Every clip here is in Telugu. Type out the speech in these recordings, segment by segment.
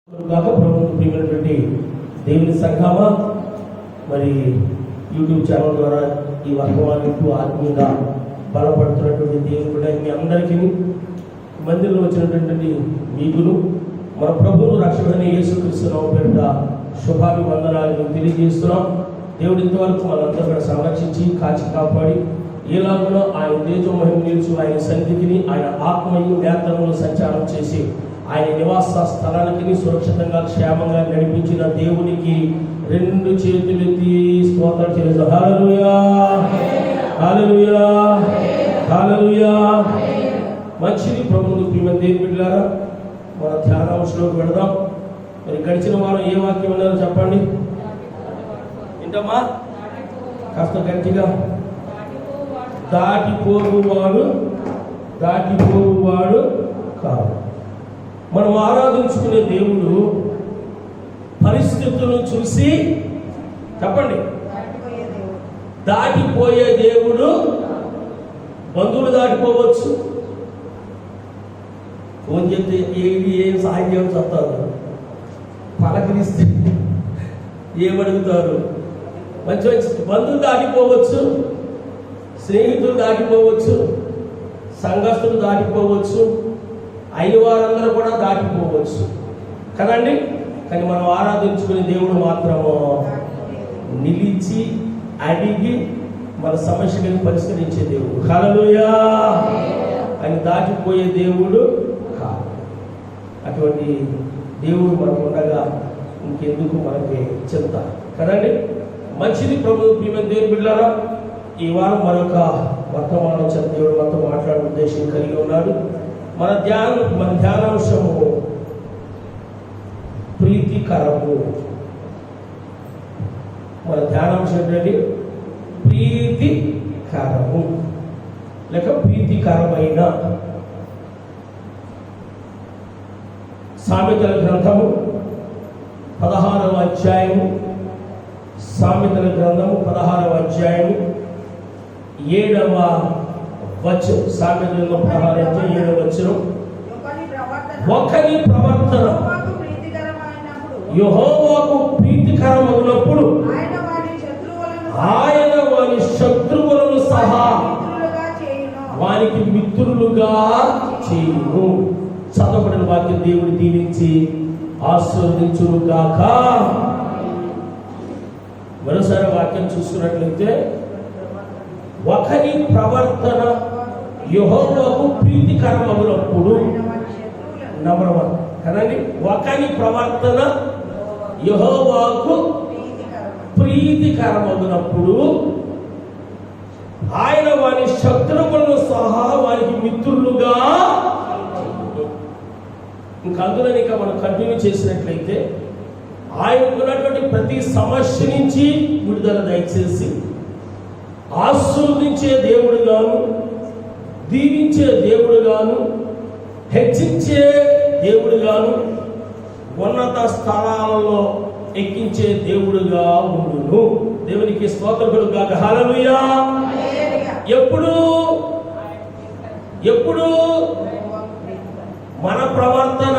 ప్రియమైనటువంటి దేవుని సంఘమా, మరి యూట్యూబ్ ఛానల్ ద్వారా ఈ వర్గవానికి ఆత్మీయంగా బలపడుతున్నటువంటి దేవుని కూడా మీ అందరికీ మందిరంలో వచ్చినటువంటి మీకును మన ప్రభువును రక్షకుడైన యేసుక్రీస్తు నామమున పేరిట శుభాభివందనాలను తెలియజేస్తున్నాం. దేవుడి ఇంతవరకు మనందరూ కూడా సంరక్షించి కాచి కాపాడి ఏలాగునో ఆయన తేజో మహిమ నిలిచి ఆయన సన్నిధికి ఆయన ఆత్మయు నేత్రములు సంచారం చేసి ఆయన నివాస స్థలానికి సురక్షితంగా క్షేమంగా నడిపించిన దేవునికి రెండు చేతులెత్తి స్తోత్రం చేస్తాం. హల్లెలూయా, హల్లెలూయా, హల్లెలూయా. మంచిది ప్రభువును ప్రియమైన దేవుని బిడ్డలారా, మన ధ్యానాంశంలోకి వెళదాం. మరి గడిచిన వారం ఏ వాక్యం ఉన్నారో చెప్పండి. ఏంటమ్మా కాస్త గట్టిగా. దాటిపోవువాడు కాదు. మనం ఆరాధించుకునే దేవుడు పరిస్థితులను చూసి చెప్పండి దాటిపోయే దేవుడు. బంధువులు దాటిపోవచ్చు, ఫోన్ చెప్తే ఏం సాయం చేయడం చెప్తారు, పలకరిస్తే ఏమడుగుతారు. మంచి మంచి బంధువులు దాటిపోవచ్చు, స్నేహితులు దాటిపోవచ్చు, సంఘస్థులు దాటిపోవచ్చు, అయిన వారందరూ కూడా దాటిపోవచ్చు కదండి. కానీ మనం ఆరాధించుకునే దేవుడు మాత్రము నిలిచి అడిగి మన సమస్యలను పరిష్కరించే దేవుడు. హల్లెలూయా. ఆయన దాటిపోయే దేవుడు కాదు. అటువంటి దేవుడు మనకు ఉండగా ఇంకెందుకు మనకి చింత కదండి. మంచిది ప్రభు ప్రియమైన దేవుని బిడ్డలారా, ఈ వారం మరొక వర్తమానం చెంత దేవుడు మనతో మాట్లాడే ఉద్దేశం కలిగి ఉన్నాడు. మన ధ్యానాంశము ప్రీతికరము. మన ధ్యానాంశం ఏంటంటే ప్రీతికరము లేక ప్రీతికరమైన. సామెతల గ్రంథము 16వ అధ్యాయము, సామెతల గ్రంథము 16వ అధ్యాయము 7వ వచనం. సామెతల 16వ అధ్యాయం 7వ వచనం. ఒకని ప్రవర్తన యెహోవాకు ప్రీతికరమగునప్పుడు ఆయన వారి శత్రువులను సహా వారికి మిత్రులుగా చేయును. చదవబడిన వాక్యం దేవుడు దీవించి ఆశీర్వదించును గాక. మరోసారి వాక్యం చూసుకున్నట్లయితే ఒకరి ప్రవర్తన యెహోవాకు ప్రీతికరమగునప్పుడు, నంబర్ 1 కదండి. ఒకరి ప్రవర్తన యెహోవాకు ప్రీతికరమగునప్పుడు ఆయన వారి శత్రువులను సహా వారికి మిత్రులుగా. ఇంకా అందులో మనం కంటిన్యూ చేసినట్లయితే ఆయనకు ఉన్నటువంటి ప్రతి సమస్య నుంచి విడుదల దయచేసి ఆశీర్వదించే దేవుడుగాను, దీవించే దేవుడుగాను, హెచ్చించే దేవుడుగాను, ఉన్నత స్థలాలలో ఎక్కించే దేవుడుగా ఉండును. దేవునికి స్తోత్రం కలుగుగాక. హల్లెలూయా. ఎప్పుడు మన ప్రవర్తన,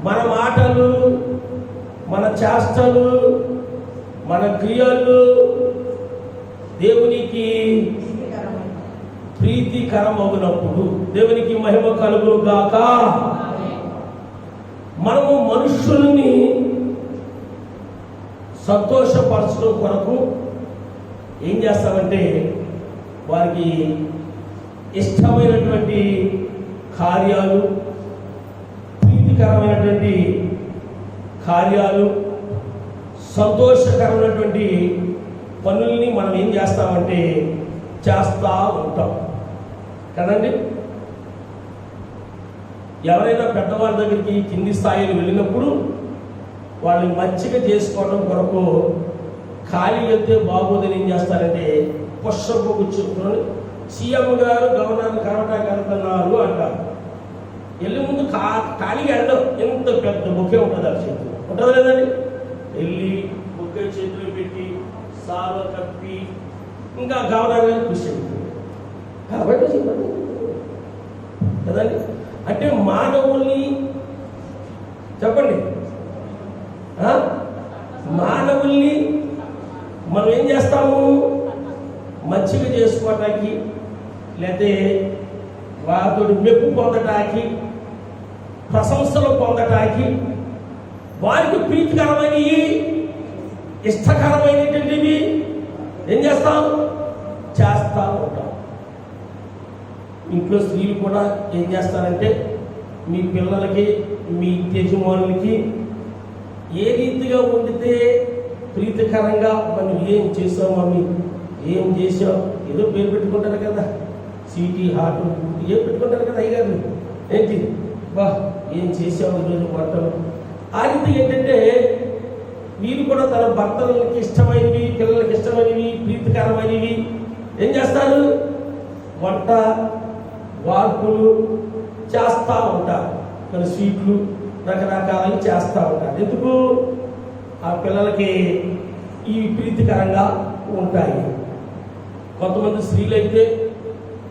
మన మాటలు, మన చేష్టలు, మన క్రియలు దేవునికి ప్రీతికరమగునప్పుడు దేవునికి మహిమ కలుగును గాక. మనము మనుషుల్ని సంతోషపరచడం కొరకు ఏం చేస్తామంటే వారికి ఇష్టమైనటువంటి కార్యాలు, ప్రీతికరమైనటువంటి కార్యాలు, సంతోషకరమైనటువంటి పనుల్ని మనం ఏం చేస్తామంటే చేస్తూ ఉంటాం కదండి. ఎవరైనా పెద్దవాళ్ళ దగ్గరికి కింది స్థాయిలో వెళ్ళినప్పుడు వాళ్ళని మంచిగా చేసుకోవడం కొరకు ఖాళీ వెళ్తే బాగోదని ఏం చేస్తారంటే పుష్పపు కూర్చుని సీఎం గారు గవర్నర్ కలవటానికి వెళ్తున్నారు అంటారు. వెళ్ళి ముందు ఖాళీగా వెళ్ళడం, ఎంత పెద్ద బొకే ఉంటుంది ఆ చేతిలో, ఉంటుందా లేదండి. వెళ్ళి బొకే చేతిలో పెట్టి సావ కప్పి ఇంకా గవర్నర్ గారు కృషి కాబట్టి కదండి. అంటే మానవుల్ని చెప్పండి. మానవుల్ని మనం ఏం చేస్తాము? మంచిగా చేసుకోవటానికి, లేకపోతే వారితో మెప్పు పొందటానికి, ప్రశంసలు పొందటానికి, వారికి ప్రీతికరమైనవి, ఇష్టకరమైనటువంటివి ఏం చేస్తాం? చేస్తూ ఉంటాం. ఇంట్లో స్త్రీలు కూడా ఏం చేస్తారంటే మీ పిల్లలకి, మీ యజమానులకి ఏ రీతిగా వండితే ప్రీతికరంగా మనం ఏం చేసాం, మమ్మీ ఏం చేసాం, ఏదో పేరు పెట్టుకుంటారు కదా, సీటీ హాట్ ఏం పెట్టుకుంటారు కదా అయ్యగారు, ఏంటి బా ఏం చేసావు ఈరోజు వంటలు. ఆ రీతి ఏంటంటే వీరు కూడా తన భర్తలకి ఇష్టమైనవి, పిల్లలకి ఇష్టమైనవి, ప్రీతికరమైనవి ఏం చేస్తారు? వంట వార్పులు చేస్తూ ఉంటారు. మన స్వీట్లు రకరకాలవి చేస్తూ ఉంటారు. ఎందుకు? ఆ పిల్లలకి ఇవి ప్రీతికరంగా ఉంటాయి. కొంతమంది స్త్రీలు అయితే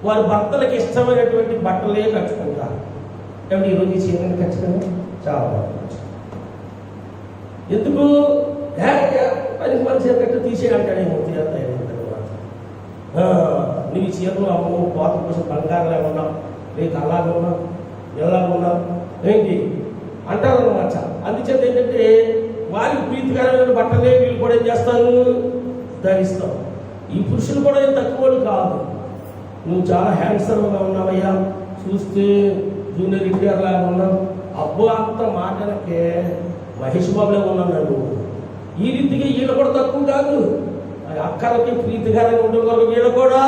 వారి భర్తలకి ఇష్టమైనటువంటి బట్టలే కట్టుకుంటారు. ఏమంటే ఈరోజు ఈ చీరని ఖచ్చితంగా చాలా బాగుంటుంది. ఎందుకు? పనికి మన చీర కట్టు తీసేయంటాడేమో తీరతాయి. నువ్వు ఈ చీరలు అమ్మవు, కోత కోసం బంగారులా ఉన్నావు, రేపు అలాగే ఉన్నావు, ఎలాగ ఉన్నావు ఏంటి అంటారన్నమాట. అందుచేత ఏంటంటే వారికి ప్రీతికరమైన బట్టలే వీళ్ళు కూడా ఏం చేస్తారు? ధరిస్తాం. ఈ పురుషులు కూడా ఏం తక్కువ కాదు. నువ్వు చాలా హ్యాండ్సమ్గా ఉన్నావయ్యా, చూస్తే జూనియర్ ఎన్టీఆర్ లాగా ఉన్నావు, అబ్బో అంత మాటలకే మహేష్ బాబులే ఉన్నాను నువ్వు. ఈ రీతిగా వీళ్ళు కూడా తక్కువ కాదు. అక్కలకి ప్రీతికరంగా ఉండేవాళ్ళు వీళ్ళు కూడా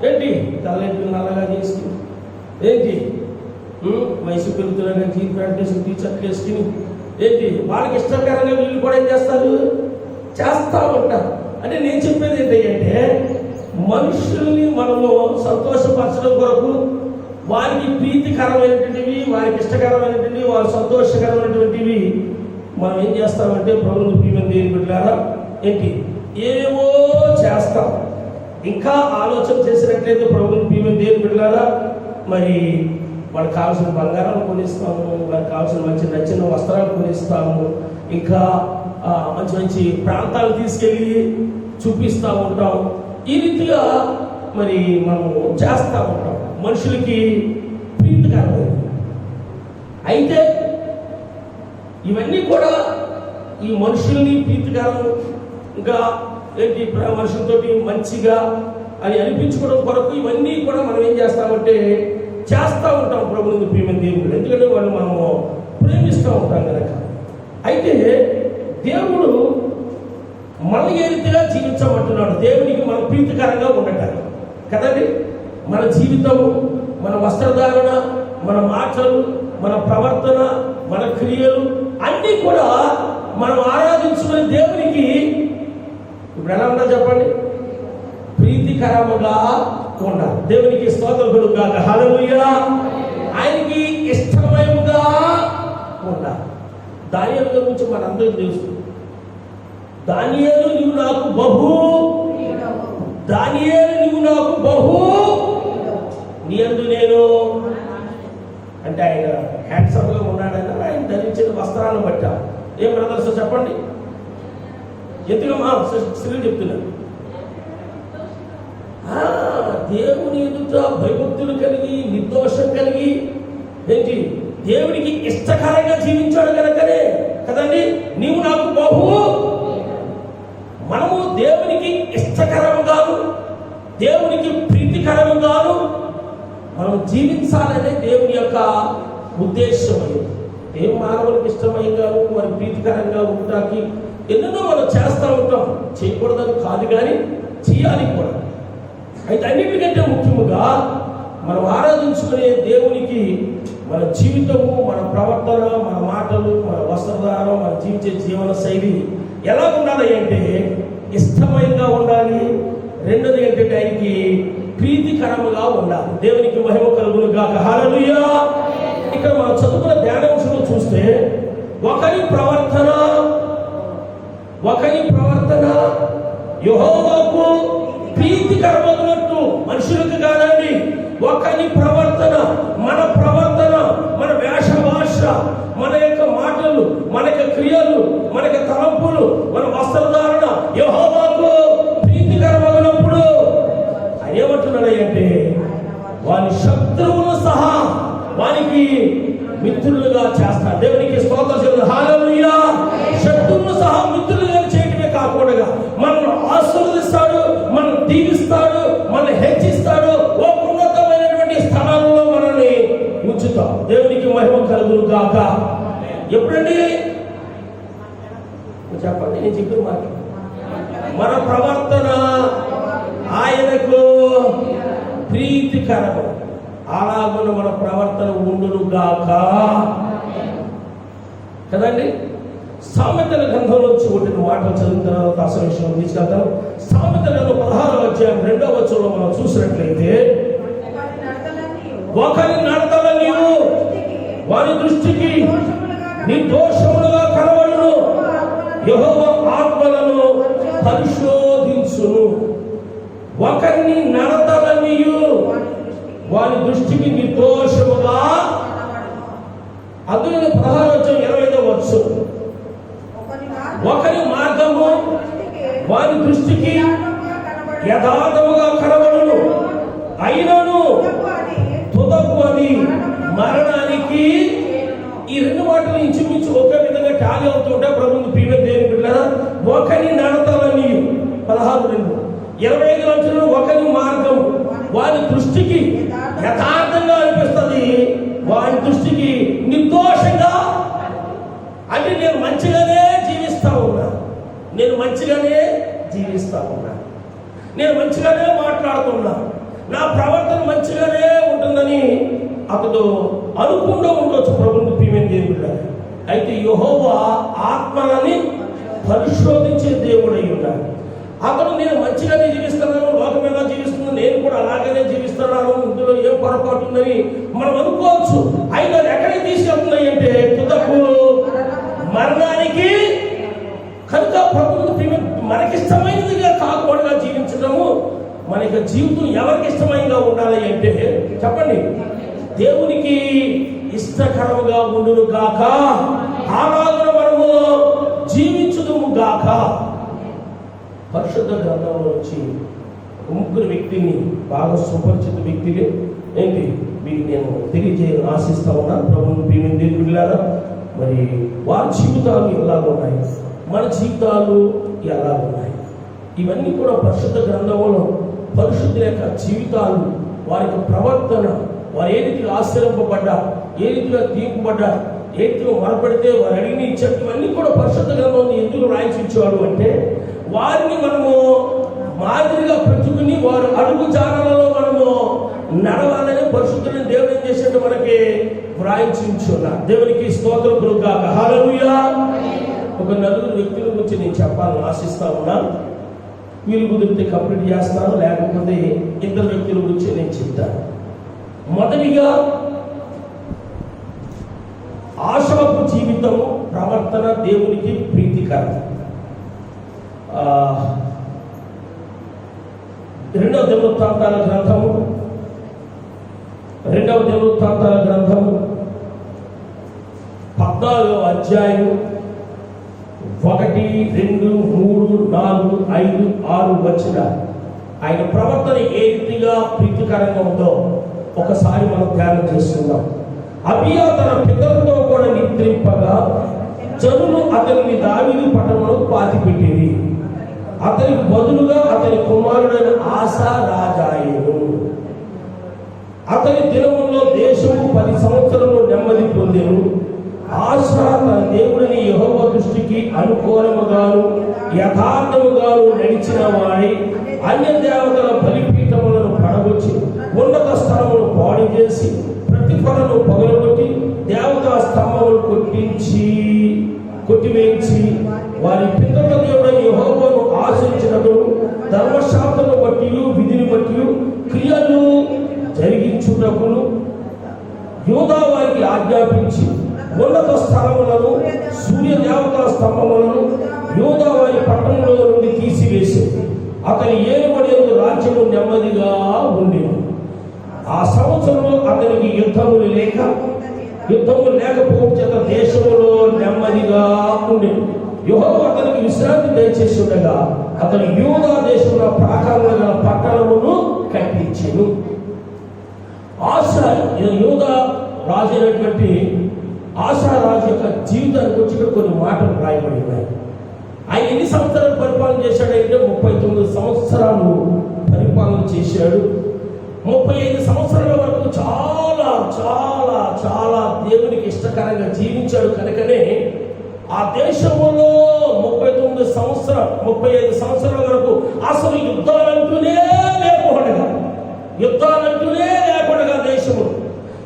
ఏంటి తలెంటి నల్లగా చేసుకుని, ఏంటి వయసు పెరుగుతున్నా జీప్ ప్యాంట్ వేసుకుని, టీషర్ట్లు వేసుకుని, ఏంటి వాళ్ళకి ఇష్టకరంగా వీళ్ళు కూడా ఏం చేస్తారు? చేస్తూ ఉంటారు. అంటే నేను చెప్పేది ఏంటంటే మనుషుల్ని మనము సంతోషపరచడం కొరకు వారికి ప్రీతికరమైనటువంటివి, వారికి ఇష్టకరమైనటువంటివి, వారి సంతోషకరమైనటువంటివి మనం ఏం చేస్తామంటే ప్రభువుని ప్రియమైన దేవుని బిడ్డలారా ఏంటి ఏవో చేస్తాం. ఇంకా ఆలోచన చేసినట్లయితే ప్రభువుని ప్రియమైన దేవుని బిడ్డలారా మరి వాళ్ళకి కావాల్సిన బంగారాలు కొనిస్తాము, వాళ్ళకి కావాల్సిన మంచి నచ్చిన వస్త్రాలు కొనిస్తాము, ఇంకా మంచి మంచి ప్రాంతాలు తీసుకెళ్ళి చూపిస్తూ ఉంటాం. ఈ రీతిగా మరి మనం చేస్తూ ఉంటాం మనుషులకి ప్రీతికరమైనది. అయితే ఇవన్నీ కూడా ఈ మనుషుల్ని ప్రీతికరంగా ఏంటి మనుషులతోటి మంచిగా అని అనిపించుకోవడం కొరకు ఇవన్నీ కూడా మనం ఏం చేస్తామంటే చేస్తూ ఉంటాం ప్రభువుని ప్రియమైన దేవుడు. ఎందుకంటే వాళ్ళు మనము ప్రేమిస్తూ ఉంటాం కనుక. అయితే దేవుడు మన ఏ రీతిగా జీవించమంటున్నాడు? దేవునికి మనం ప్రీతికరంగా ఉండటానికి కదండి. మన జీవితము, మన వస్త్రధారణ, మన మాటలు, మన ప్రవర్తన, మన క్రియలు అన్నీ కూడా మనం ఆరాధించుకునే దేవునికి ఇప్పుడు ఎలా ఉండాలి చెప్పండి? ప్రీతికరముగా ఉండాలి. దేవునికి స్తోత్రములు గాక. హల్లెలూయా. ఆయనకి ఇష్టమయముగా ఉండాలి. దానియేలు గురించి మనందరికీ తెలుసు. దానియేలు నీవు నాకు బహు, దానియేలు నీవు నాకు బహు నీ యందు నేను అంటే ఆయన హ్యాండ్సమ్గా ఉన్నాడని ఆయన ధరించిన వస్త్రాలను బట్టా. ఏం బ్రదర్స్ చెప్పండి? ఎందుకు మా స్త్రీలు చెప్తున్నారు దేవుని ఎదుట భయభక్తులు కలిగి నిర్దోషం కలిగి ఏంటి దేవునికి ఇష్టకరంగా జీవించాడు కనుకనే కదండి నీవు నాకు బహు. మనము దేవునికి ఇష్టకరముగాను దేవునికి ప్రీతికరముగాను మనం జీవించాలనే దేవుని యొక్క ఉద్దేశం. దేవుని మానవులకు ఇష్టమైనగాను మరి ప్రీతికరంగా ఉండటానికి ఎన్నెన్నో మనం చేస్తూ ఉంటాం. చేయకూడదని కాదు కానీ చేయాలి కూడా. అయితే అన్నిటికంటే ముఖ్యముగా మనం ఆరాధించుకునే దేవునికి మన జీవితము, మన ప్రవర్తన, మన మాటలు, మన వస్త్రధారం, మన జీవించే జీవన శైలి ఎలా ఉండాలి అంటే ఇష్టమైనగా ఉండాలి. రెండోది ఏంటంటే ఆయనకి ప్రీతికరముగా ఉండాలి. దేవునికి మహిమ కలుగును గాక. హల్లెలూయా. ఇక్కడ మనం చదువుకున్న ధ్యానాంశంలో చూస్తే ఒకరి ప్రవర్తన యెహోవాకు ప్రీతికరమగునట్టు మనుషులకు కాదండి. ఒకరి ప్రవర్తన, మన ప్రవర్తన, మన వేష భాష, మన యొక్క మిత్రులుగా చేస్తాడు. దేవునికి స్తోత్రం చెల్లించు. హల్లెలూయా. శత్రువులను సహా మిత్రులుగా చేయటమే కాకుండా మనల్ని ఆశీర్వదిస్తాడు, మనం దీవిస్తాడు, మనం హెచ్చిస్తాడు, ఒక ఉన్నతమైనటువంటి స్థానాల్లో మనల్ని ఉంచుతాం. దేవునికి మహిమ కలుగును గాక. ఎప్పుడండి చెప్పండి, నేను చెప్పిన మాట. మన ప్రవర్తన ఆయనకు ప్రీతికరము, అలాగున మన ప్రవర్తన ఉండును గాక కదండి. సామెతల గ్రంథంలో ఒకటి మాటలు చదివిన తర్వాత అసలు విషయం తీసుకెళ్తాను. సామెతల గ్రంథం 16వ అధ్యాయం 2వ వచనంలో మనం చూసినట్లయితే, ఒకరి నడతలని వారి దృష్టికి నిర్దోషములుగా కనబడును, యెహోవా ఆత్మలను పరిశోధించును. ఒకరిని నడతలని వారి దృష్టికి నిర్దోషముగా. అందులో 16:25 వచనం, ఒకరి మార్గము వారి దృష్టికి యథార్థముగా కనబడును, అయినను తుదకు అది మరణానికి. ఈ రెండు మాటలు ఇంచుమించు ఒకే విధంగా టాలీ అవుతుంటే ప్రభుత్వ ప్రియమైన దేవుని బిడ్డలారా, ఒకరి నడతలని 16:25 వచ్చిన ఒకరి మార్గం వారి దృష్టికి యథార్థంగా అనిపిస్తుంది, వారి దృష్టికి నిర్దోషంగా. అంటే నేను మంచిగానే జీవిస్తా ఉన్నా, నేను మంచిగానే జీవిస్తా ఉన్నా, నేను మంచిగానే మాట్లాడుతున్నా, నా ప్రవర్తన మంచిగానే ఉంటుందని అతడు అనుకుంటూ ఉండొచ్చు ప్రభుత్వ ప్రియమైన దేవుడు. అయితే యెహోవా ఆత్మలని పరిశోధించే దేవుడై ఉన్నాడు. అతడు నేను మంచిగానే జీవిస్తున్నాను, లోకం ఎలా జీవిస్తున్నాను, నేను కూడా అలాగనే జీవిస్తున్నాను, ఇందులో ఏం పొరపాటు ఉందని మనం అనుకోవచ్చు. అయినా ఎక్కడికి తీసుకెళ్తున్నాయి అంటే తుదకు మరణానికి. కనుక ప్రభుత్వ మనకిష్టమైనదిగా కాకుండా జీవించడము, మన యొక్క జీవితం ఎవరికి ఇష్టమైనగా ఉండాలి అంటే చెప్పండి, దేవునికి ఇష్టకరముగా ఉండును గాక, అలాగ మనము జీవించుదుము గాక. పరిశుద్ధ గ్రంథంలో వచ్చి ముగ్గురు వ్యక్తిని, బాగా సుపరిచిత వ్యక్తిని ఏంటి మీకు నేను తెలియజేయాలని ఆశిస్తా ఉన్నాను. ప్రభుత్వ ప్రియమైన దేవుళ్ళారా, మరి వారి జీవితాలు ఎలా ఉన్నాయి, మన జీవితాలు ఎలా ఉన్నాయి, ఇవన్నీ కూడా పరిశుద్ధ గ్రంథంలో పరిశుద్ధుల యొక్క జీవితాలు, వారి యొక్క ప్రవర్తన, వారు ఏ రీతిగా ఆశ్చర్యపడ్డా, ఏ రీతిగా తీర్పుపడ్డా, ఏ రీతిగా మొరపెడితే వారు అడిగిన ఇచ్చారు, ఇవన్నీ కూడా పరిశుద్ధ గ్రంథంలో ఎందుకు రాయించాడు అంటే వారిని మనము మాదిరిగా పెట్టుకుని వారు అడుగు జాడలలో మనము నడవాలని పరిశుద్ధుని దేవుడు ఏం చేసినట్టు మనకి వ్రాయించున్నారు. దేవునికి స్తోత్రం కలుగుగాక. హల్లెలూయా. ఒక నలుగురు వ్యక్తుల గురించి నేను చెప్పాలని ఆశిస్తా ఉన్నాను. వీళ్ళు కుదిరితే కంప్లీట్ చేస్తాను, లేకపోతే ఇద్దరు వ్యక్తుల గురించి నేను చెప్తాను. మొదటిగా ఆశాపు జీవితము, ప్రవర్తన దేవునికి ప్రీతికరం. రెండవ దినవృత్తాంతాల గ్రంథము 14వ అధ్యాయం 1, 2, 3, 4, 5, 6 వచ్చిన ఆయన ప్రవర్తన ఏ రీతిగా ప్రీతికరంగా ఉందో ఒకసారి మనం ధ్యానం చేసుకుందాం. అబియా తన పితరులతో కూడా నిద్రింపగా జనులు అతనిని దావీదు పట్టణంలో పాతిపెట్టింది. అతనికి బదులుగా అతని కుమారుడైన ఆసా రాజాయేను. అతని దినముల్లో దేశము 10 సంవత్సరంలో నెమ్మది పొందెను. ఆసా తన దేవుడిని యెహోవా దృష్టికి అనుకూలముగాను యథార్థముగాను నడిచిన వాడి అన్య దేవతల బలిపీఠములను పడగొచ్చి ఉన్నత స్థలమును పాడు చేసి ప్రతిఫలను పగలగొట్టి దేవతా స్తంభములు కొట్టివేయించి వారి పితరుల దేవుడైన యెహోవాను ఆశ్రయించినట్టు ధర్మశాస్త్రమును బట్టి విధిని బట్టి క్రియలు జరిగించుటకును యూదా వారికి ఆజ్ఞాపించి ఉన్నత స్థలములను సూర్య దేవతా స్తంభములను యూదా వారి పట్టణంలో నుండి తీసివేసి అతని ఏలుబడి రాజ్యము నెమ్మదిగా ఉండేది. ఆ సంవత్సరంలో అతనికి యుద్ధములు లేకపోవడం చేత దేశంలో నెమ్మదిగా ఉండేది. యెహోవా అతనికి విశ్రాంతి దయచేసి ఉండగా అతను యూదా దేశంలో ప్రాకారములు గల పట్టణమును కట్టించెను. ఆశ యూదా రాజు అయినటువంటి ఆశారాజు యొక్క జీవితానికి వచ్చి ఇక్కడ కొన్ని మాటలు రాయబడి ఉన్నాయి. ఆయన ఎన్ని సంవత్సరాలు పరిపాలన చేశాడంటే 39 సంవత్సరాలు పరిపాలన చేశాడు. 35 సంవత్సరాల వరకు చాలా చాలా చాలా దేవునికి ఇష్టకరంగా జీవించాడు. కనుకనే ఆ దేశంలో 35 సంవత్సరాల వరకు అసలు యుద్ధాలంటూనే లేకుండా దేశంలో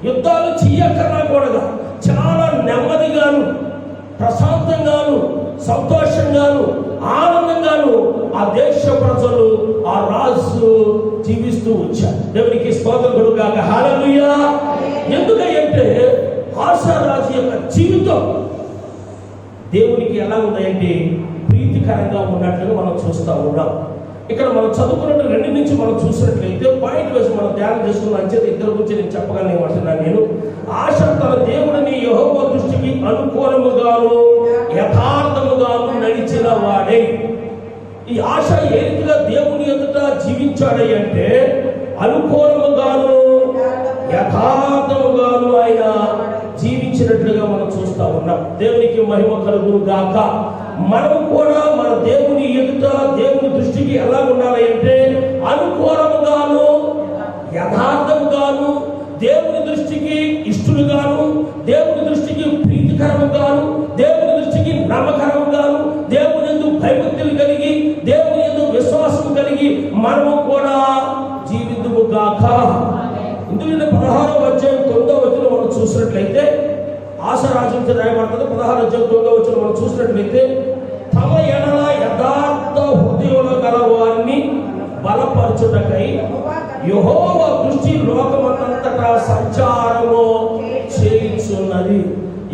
యుద్ధాలు చెయ్యక్కర్లేకూడగా చాలా నెమ్మదిగాను, ప్రశాంతంగాను, సంతోషంగాను, ఆనందంగాను ఆ దేశ ప్రజలు, ఆ రాజు జీవిస్తూ వచ్చారు. దేవునికి స్తోత్రం గాక. హల్లెలూయా. ఎందుకంటే ఆశారాజు యొక్క జీవితం దేవునికి ఎలా ఉన్నాయంటే ప్రీతికరంగా ఉన్నట్లుగా మనం చూస్తూ ఉన్నాం. ఇక్కడ మనం చదువుకున్నట్టు 2 నుంచి మనం చూసినట్లయితే పాయింట్ వేసి మనం ధ్యానం చేసుకున్న అంచేత ఇద్దరు గురించి నేను చెప్పగలను. నేను ఆశ తన దేవుడిని యెహోవా దృష్టికి అనుకూలముగాను యథార్థముగాను నడిచిన వాడే. ఈ ఆశ ఏ రీతిగా దేవుని ఎదుట జీవించాడు అంటే అనుకూలముగాను యథార్థముగాను ఆయన జీవించినట్లుగా మనం చూస్తా ఉన్నాం. దేవునికి మహిమ కలుగును గాక. మనం కూడా మన దేవుని ఎదుట దేవుని దృష్టికి ఎలా ఉండాలి అంటే అనుకూలముగాను యథార్థముగాను, దేవుని దృష్టికి ఇష్టలుగాను, దేవుని దృష్టికి ప్రీతికరముగాను, దేవుని దృష్టికి నమ్మకరముగాను, దేవుని యందు భయభక్తులు కలిగి, దేవుని యందు విశ్వాసం కలిగి మనము కూడా జీవితము గాక. ఇందులో 16వ అధ్యాయం 9వ వచనం మనం చూసినట్లయితే ఆశారాజు రాయబడుతుంది. 16వ అధ్యాయం 9వ వచనం మనం చూసినట్లయితే తమ ఎడల యథార్థ హృదయముల గల వారిని బలపరచుటకై యెహోవా దృష్టి లోకమంతటా సంచారము చేయుచున్నది.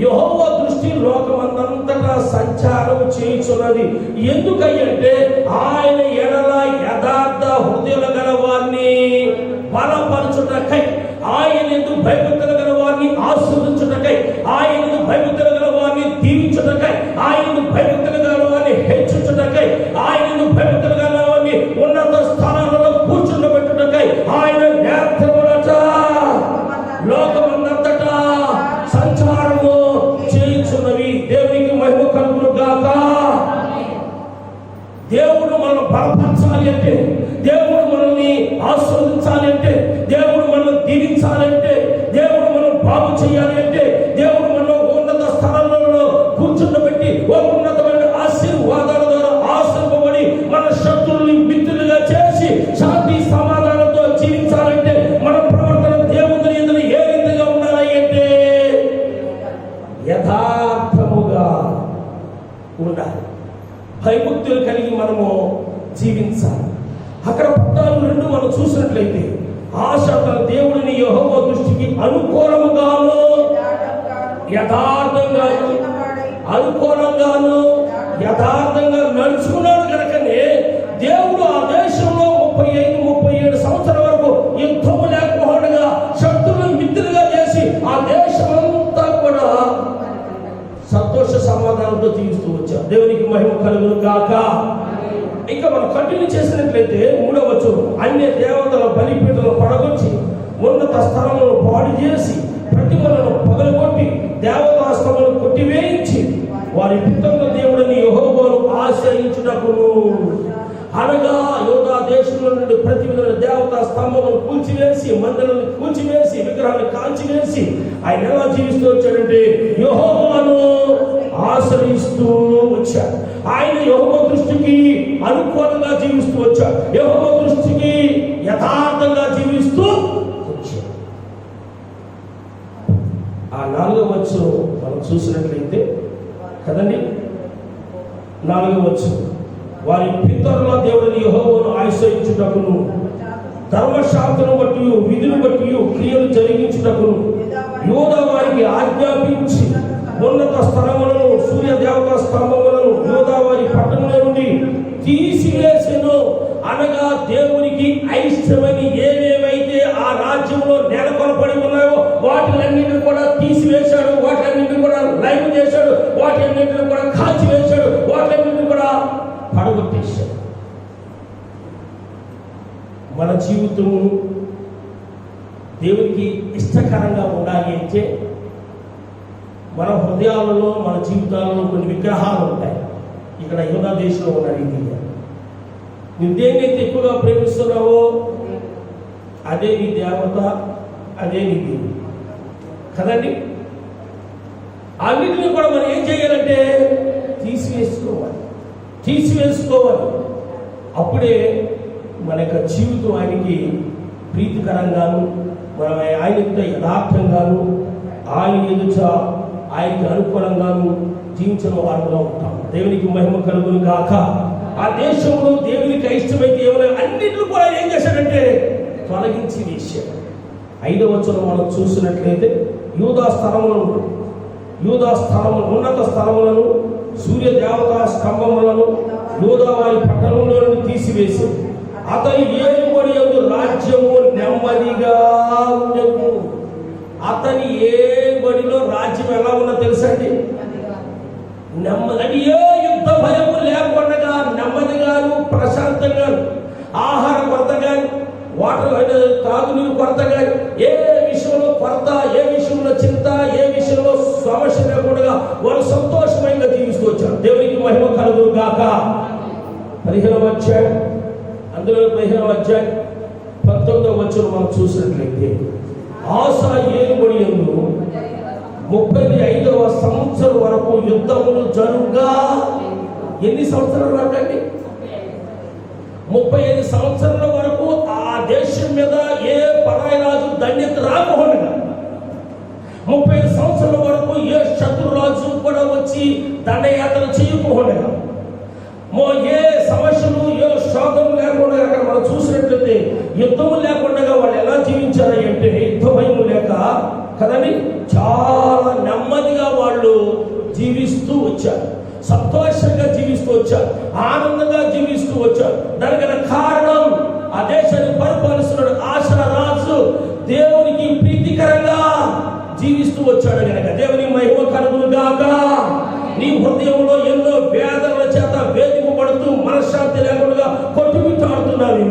యెహోవా దృష్టి లోకమంతటా సంచారం చేయుచున్నది. ఎందుకంటే ఆయన ఎడల యథార్థ హృదయాల గల వారిని బలపరచుటకై, ఆయన యందు భయభక్తులు గల వారిని ఆశీర్వదించుటకై, ఆయన యందు భయభక్తులు గల వారిని దీవించుటకై, ఆయన యందు భయభక్తులు గల వారిని హెచ్చించుటకై, ఆయన యందు భయభక్తులు గల వారిని ఉన్నత స్థానాలలో కూర్చుండబెట్టుటకై ఆయన నేత్రములట లోకమంతటా సంచారము చేయుచున్నవి. దేవునికి మహిమ కలుగును గాక. దేవుడు మనల్ని బలపరచాలి అంటే, దేవుడు మనల్ని ఆస్వాదించాలి అంటే, దేవుడు మనల్ని దీవించాలంటే, దేవుడు మనం బాగు చేయాలి అంటే, దేవుడు మనం ఉన్నత స్థానాలలో కూర్చుండబెట్టి ఒక ఉన్నతమైన ఆశీర్వాదాల ద్వారా ఆశీర్వబడి మన శత్రువుల్ని మిత్రులుగా చేసి శాంతి సమాధానంతో జీవించాలంటే మన ప్రవర్తన దేవుని ఎదురు ఏ రీతిగా ఉండాలి అంటే యథార్థముగా ఉండాలి, భయభక్తులు కలిగి మనము జీవించాలి. అక్కడ 14:2 మనం చూసినట్లయితే ఆశ తన దేవుడిని యెహోవా దృష్టికి అనుకూలంగాను యథార్థంగా నడుచుకున్నాడు. కనుకనే దేవుడు ఆ దేశంలో 35-37 సంవత్సరాల వరకు యుద్ధము లేకపోవడంగా శత్రువులను మిత్రులుగా చేసి ఆ దేశమంతా కూడా సంతోష సమాధానంతో జీవిస్తూ వచ్చారు. దేవునికి మహిమ కలుగును గాక. ఇంకా మనం కంటిన్యూ చేసినట్లయితే 3వ వచనం అన్య దేవతల బలిపీఠలను పడగొచ్చి ఉన్నత స్థలములను పాడు చేసి ప్రతిమలను పగలగొట్టి దేవతా స్థలములను కొట్టివేయించి వారి పితరుల దేవుడిని యెహోవాను ఆశ్రయించుటకును, అనగా యోధా దేశంలో నుండి ప్రతి విధమైన దేవతా స్తంభములను కూల్చివేసి, మందిరాలను కూల్చివేసి, విగ్రహాన్ని కాల్చివేసి ఆయన ఎలా జీవిస్తూ వచ్చాడంటే యెహోవాను ఆశ్రయిస్తూ వచ్చాడు. ఆయన యెహోవా దృష్టికి అనుకూలంగా జీవిస్తూ వచ్చాడు. యెహోవా దృష్టికి యథార్థంగా జీవిస్తూ వచ్చాడు. ఆ 4వ వచనం మనం చూసినట్లయితే కదండి, 4వ వచనం వారి పితరుల దేవుడిని యెహోవాను ఆశ్రయించుటకును, ధర్మశాస్త్రం బట్టి విధులు బట్టి క్రియలు జరిగించుటకును యూదా వారికి ఆజ్ఞాపించి ఉన్నత స్థలములను సూర్య దేవతా స్తంభములను యూదా వారి పట్టణంలో నుండి తీసివేసెను. అనగా దేవునికి అయిష్టమని ఏవేవైతే ఆ రాజ్యంలో నెలకొల్పడి ఉన్నాయో వాటిలన్నింటినీ కూడా తీసివేశాడు, వాటిలన్నింటినీ కూడా లైవ్ చేశాడు, వాటిలన్నింటినీ కూడా కాల్చివేశాడు, వాటిలన్నింటినీ కూడా పడగొట్టేశాడు. మన జీవితం దేవునికి ఇష్టకరంగా ఉండాలి అంటే మన హృదయాలలో మన జీవితాలలో కొన్ని విగ్రహాలు ఉంటాయి. ఇక్కడ యూదా దేశంలో ఉన్న రీతిగా నువ్వు దేన్నైతే ఎక్కువగా ప్రేమిస్తున్నావో అదే నీ దేవత, అదే నీ దేవుడు కదండి. అన్నిటిని కూడా మనం ఏం చేయాలంటే తీసివేసుకోవాలి. అప్పుడే మన యొక్క జీవితం ఆయనకి ప్రీతికరంగాను, మనం ఆయనతో యథార్థంగాను, ఆయన ఎదుట ఆయనకి అనుకూలంగాను జీవించిన వారిలో ఉంటాం. దేవునికి మహిమ కలుగును గాక. ఆ దేశంలో దేవునికి ఇష్టమైతే ఏమైనా అన్నింటిని కూడా ఏం చేశాడంటే తొలగించి వేశాడు. 5వ వచనం మనం చూసినట్లయితే యూదా స్థలములను ఉన్నత స్థలములను, సూర్య దేవతా స్తంభములను యూదా వారి పట్టణంలో నుండి తీసివేసి అతని ఏలుబడి యందు రాజ్యము నెమ్మదిగా ఉండెను. అతని ఏలుబడిలో రాజ్యం ఎలా ఉన్నా తెలుసండి? నెమ్మది. ఏ యుద్ధ భయము లేకుండా నెమ్మదిగాను, ప్రశాంతంగాను, ఆహార కొరత కానీ, వాటర్ తాగునీరు కొరత కానీ, ఏ విషయంలో కొరత, ఏ విషయంలో చింత, ఏ విషయంలో సమస్య లేకుండా వారు సంతోషంగా జీవిస్తూ వచ్చారు. దేవునికి మహిమ కలుగును గాక. 15వ అధ్యాయం, అందులో 15వ అధ్యాయం 19వ వచనం మనం చూసినట్లయితే ఆసా ఏలుబడి యందు 35వ సంవత్సరం వరకు యుద్ధములు జరుగా. ఎన్ని సంవత్సరాలు రాకండి? 35 సంవత్సరాల వరకు ఆ దేశం మీద ఏ పరాయి రాజు దండెత్తి రాకపోగా, 35 సంవత్సరాల వరకు ఏ శత్రురాజు కూడా వచ్చి దండయాత్ర చేయకపోగా, ఏ సమస్యలు, ఏ శోధం లేకుండా అక్కడ మనం చూసినట్లయితే యుద్ధము లేకుండా వాళ్ళు ఎలా జీవించారు అంటే యుద్ధ భయం లేక కదండి, చాలా నెమ్మదిగా వాళ్ళు జీవిస్తూ వచ్చారు, సంతోషంగా జీవిస్తూ వచ్చారు, ఆనందంగా జీవిస్తూ వచ్చారు. దానికి కారణం ఆ దేశాన్ని పరిపాలిస్తున్నాడు ఆశా రాజు దేవునికి ప్రీతికరంగా జీవిస్తూ వచ్చాడు కనుక దేవుని మహిమ కలుగును గాక. నీ హృదయంలో ఎన్నో వేదనల చేత వేధింపబడుతూ మనశ్శాంతి లేకుండా కొట్టుమిట్టాడుతున్నావు.